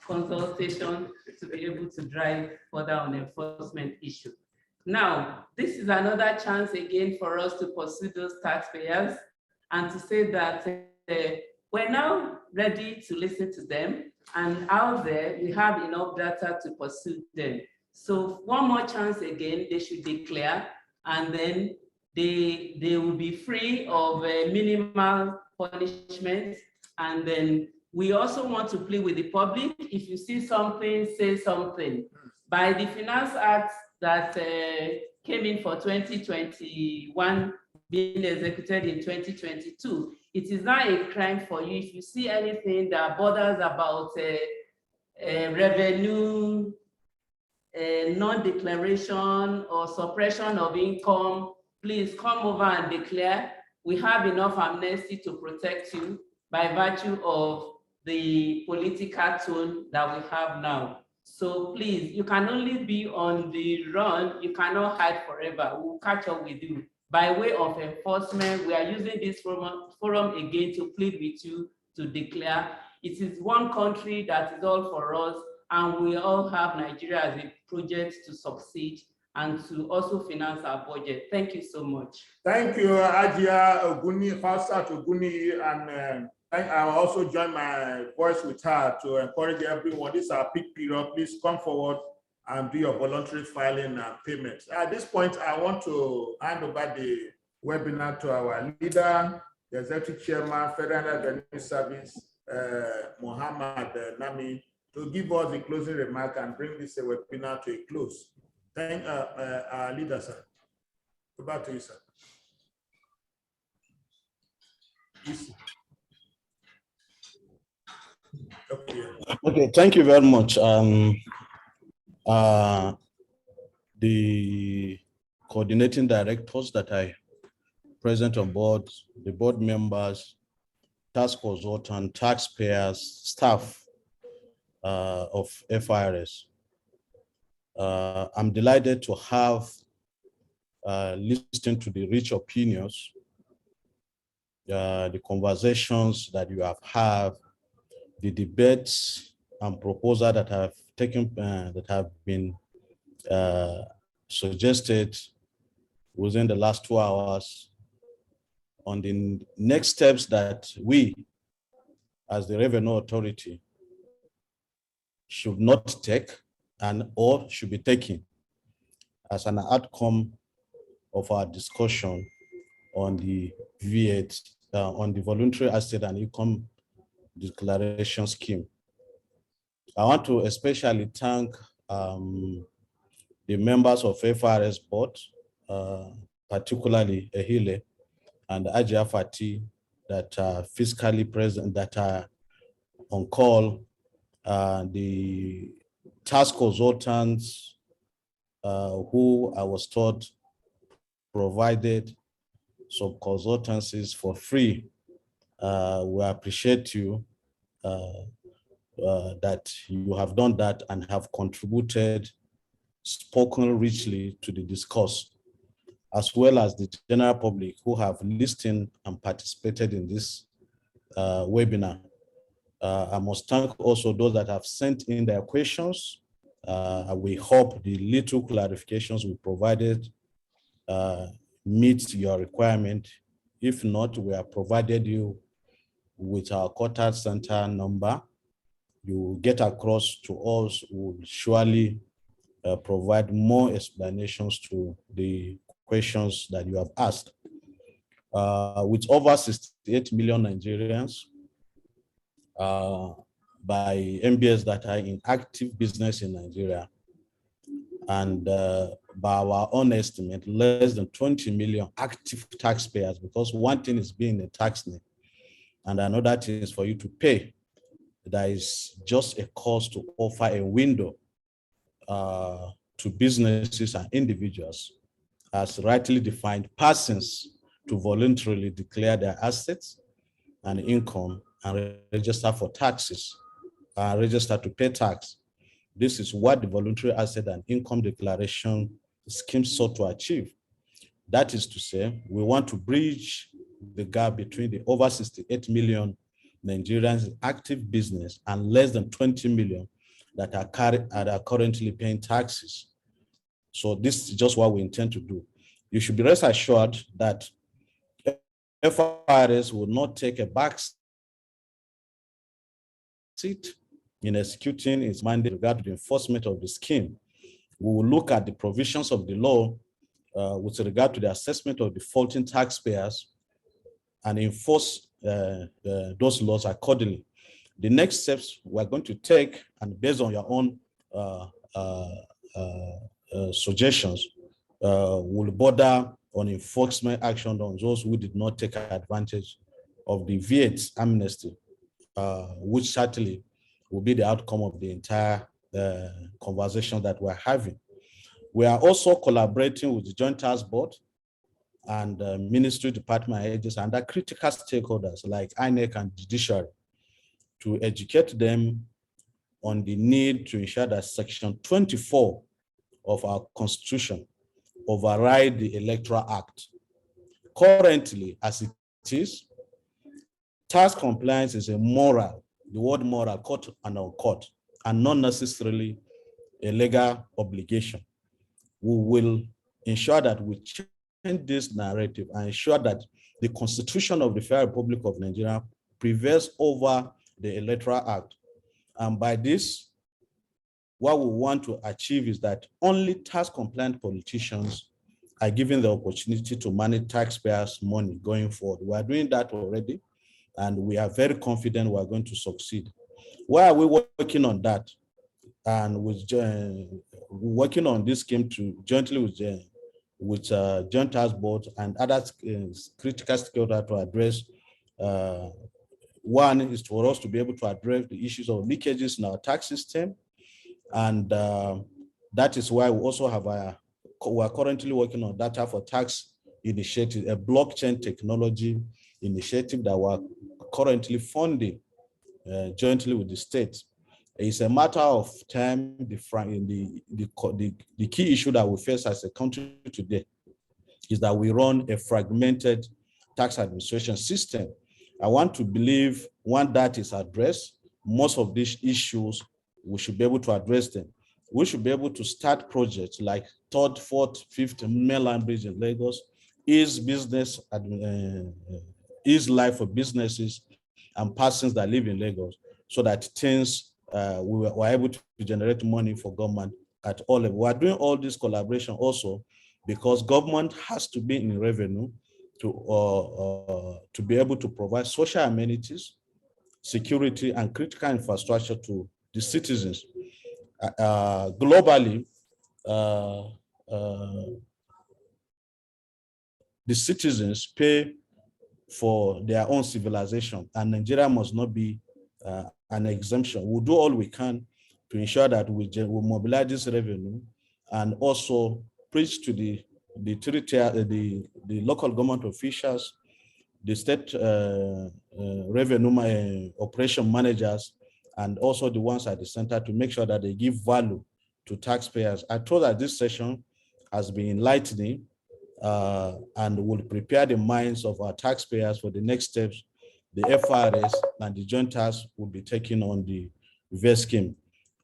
consultation to be able to drive further on enforcement issue. Now, this is another chance again for us to pursue those taxpayers and to say that we're now ready to listen to them, and out there we have enough data to pursue them. So one more chance again, they should declare, and then they will be free of minimal punishment. And then we also want to plead with the public. If you see something, say something. By the Finance Act that came in for 2021, being executed in 2022, it is not a crime for you if you see anything that borders about revenue, non-declaration or suppression of income. Please come over and declare. We have enough amnesty to protect you by virtue of the political tone that we have now. So please, you can only be on the run. You cannot hide forever. We'll catch up with you. By way of enforcement, we are using this forum again to plead with you to declare. It is one country that is all for us, and we all have Nigeria as a project to succeed and to also finance our budget. Thank you so much. Thank you, Ajia Oguni, Fausat Oguni, and I also join my voice with her to encourage everyone. This is our peak period. Please come forward and do your voluntary filing and payment. At this point, I want to hand over the webinar to our leader, the Executive Chairman, Federal Revenue Service, Mohammed Nami, to give us the closing remark and bring this webinar to a close. Thank our leader, sir. Over to you, sir. Okay, thank you very much. The coordinating directors that I present on board, the board members, task consultant, taxpayers, staff of FIRS. I'm delighted to have listened to the rich opinions, the conversations that you have had, the debates and proposals that have taken that have been suggested within the last 2 hours on the next steps that we, as the Revenue Authority, should not take and or should be taking as an outcome of our discussion on the VAIDS, on the Voluntary Asset and Income Declaration Scheme. I want to especially thank the members of FIRS board, particularly Ehile and Ajia Fati, that are fiscally present, that are on call, the task consultants who I was taught provided some consultancies for free. We appreciate you that you have done that and have contributed, spoken richly to the discourse, as well as the general public who have listened and participated in this webinar. I must thank also those that have sent in their questions. We hope the little clarifications we provided meet your requirement. If not, we have provided you with our contact center number. You get across to us, we'll surely provide more explanations to the questions that you have asked. With over 68 million Nigerians by MBS that are in active business in Nigeria, and by our own estimate, less than 20 million active taxpayers, because one thing is being a tax net, and another thing is for you to pay. There is just a cost to offer a window to businesses and individuals, as rightly defined, persons, to voluntarily declare their assets and income and register for taxes, register to pay tax. This is what the voluntary asset and income declaration scheme sought to achieve. That is to say, we want to bridge the gap between the over 68 million Nigerians in active business and less than 20 million that are currently paying taxes. So this is just what we intend to do. You should be rest assured that FIRS will not take a back seat in executing its mandate with regard to the enforcement of the scheme. We will look at the provisions of the law with regard to the assessment of defaulting taxpayers and enforce those laws accordingly. The next steps we're going to take, and based on your own suggestions, will border on enforcement action on those who did not take advantage of the VAIDS amnesty, which certainly will be the outcome of the entire conversation that we're having. We are also collaborating with the Joint Task Board and ministry department agencies and the critical stakeholders like INEC and Judiciary to educate them on the need to ensure that Section 24 of our Constitution override the Electoral Act. Currently, as it is, tax compliance is a moral, the word moral, caught and uncaught, and not necessarily a legal obligation. We will ensure that we change this narrative and ensure that the Constitution of the Federal Republic of Nigeria prevails over the Electoral Act. And by this, what we want to achieve is that only tax-compliant politicians are given the opportunity to manage taxpayers' money going forward. We are doing that already, and we are very confident we are going to succeed. Why are we working on that? And working on this scheme jointly with Joint Task Board and other critical stakeholders to address. One is for us to be able to address the issues of leakages in our tax system. And that is why we also have we are currently working on data for tax initiative, a blockchain technology initiative that we're currently funding jointly with the state. It's a matter of time. The key issue that we face as a country today is that we run a fragmented tax administration system. I want to believe when that is addressed, most of these issues, we should be able to address them. We should be able to start projects like 3rd, 4th, 5th mainland bridge in Lagos, is life for businesses and persons that live in Lagos, so that things we were able to generate money for government at all levels. We are doing all this collaboration also because government has to be in revenue to be able to provide social amenities, security, and critical infrastructure to the citizens. Globally, the citizens pay for their own civilization, and Nigeria must not be an exemption. We'll do all we can to ensure that we mobilize this revenue and also preach to the local government officials, the state revenue operation managers, and also the ones at the center to make sure that they give value to taxpayers. I thought that this session has been enlightening and will prepare the minds of our taxpayers for the next steps the FIRS and the joint task will be taking on the VAIDS scheme.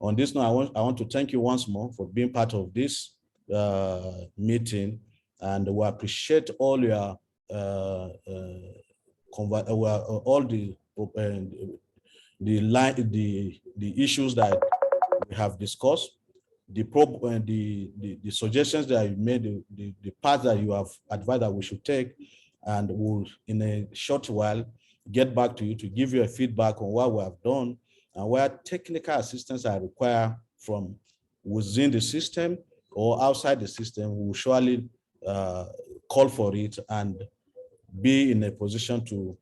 On this note, I want to thank you once more for being part of this meeting, And we appreciate all your all the issues that we have discussed, the suggestions that you made, the path that you have advised that we should take, and we'll in a short while get back to you to give you a feedback on what we have done and where technical assistance are required from within the system or outside the system. We will surely call for it and be in a position to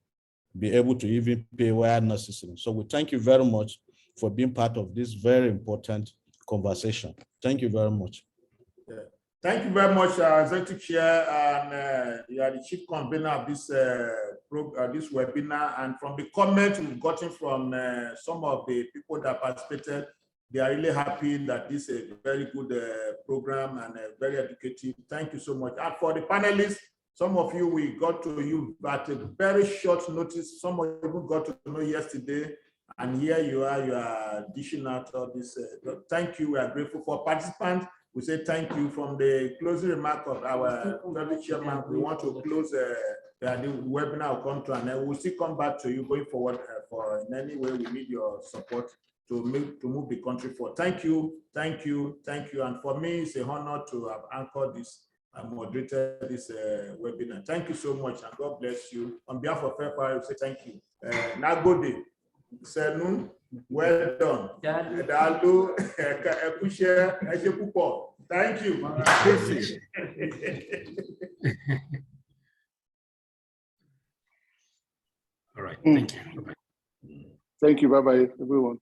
be able to even pay where necessary. So we thank you very much for being part of this very important conversation. Thank you very much. Yeah. Thank you very much, Executive Chair, and you are the chief convener of this this webinar. And from the comments we've gotten from some of the people that participated, they are really happy that this is a very good program and very educative. Thank you so much. And for the panelists, some of you, we got to you at a very short notice. Some of you got to know yesterday. And here you are dishing out all this. Thank you. We are grateful for participants. We say thank you. From the closing remark of our chairman, we want to close the webinar will come to an end. We'll still come back to you going forward for in any way we need your support to move the country forward. Thank you, thank you, thank you. And for me, it's an honor to have anchored this and moderated this webinar. Thank you so much, and God bless you. On behalf of FIRS, we say thank you. Nagode. Senu, well done. Dalu, thank you. All right, thank you. Thank you, bye-bye, everyone.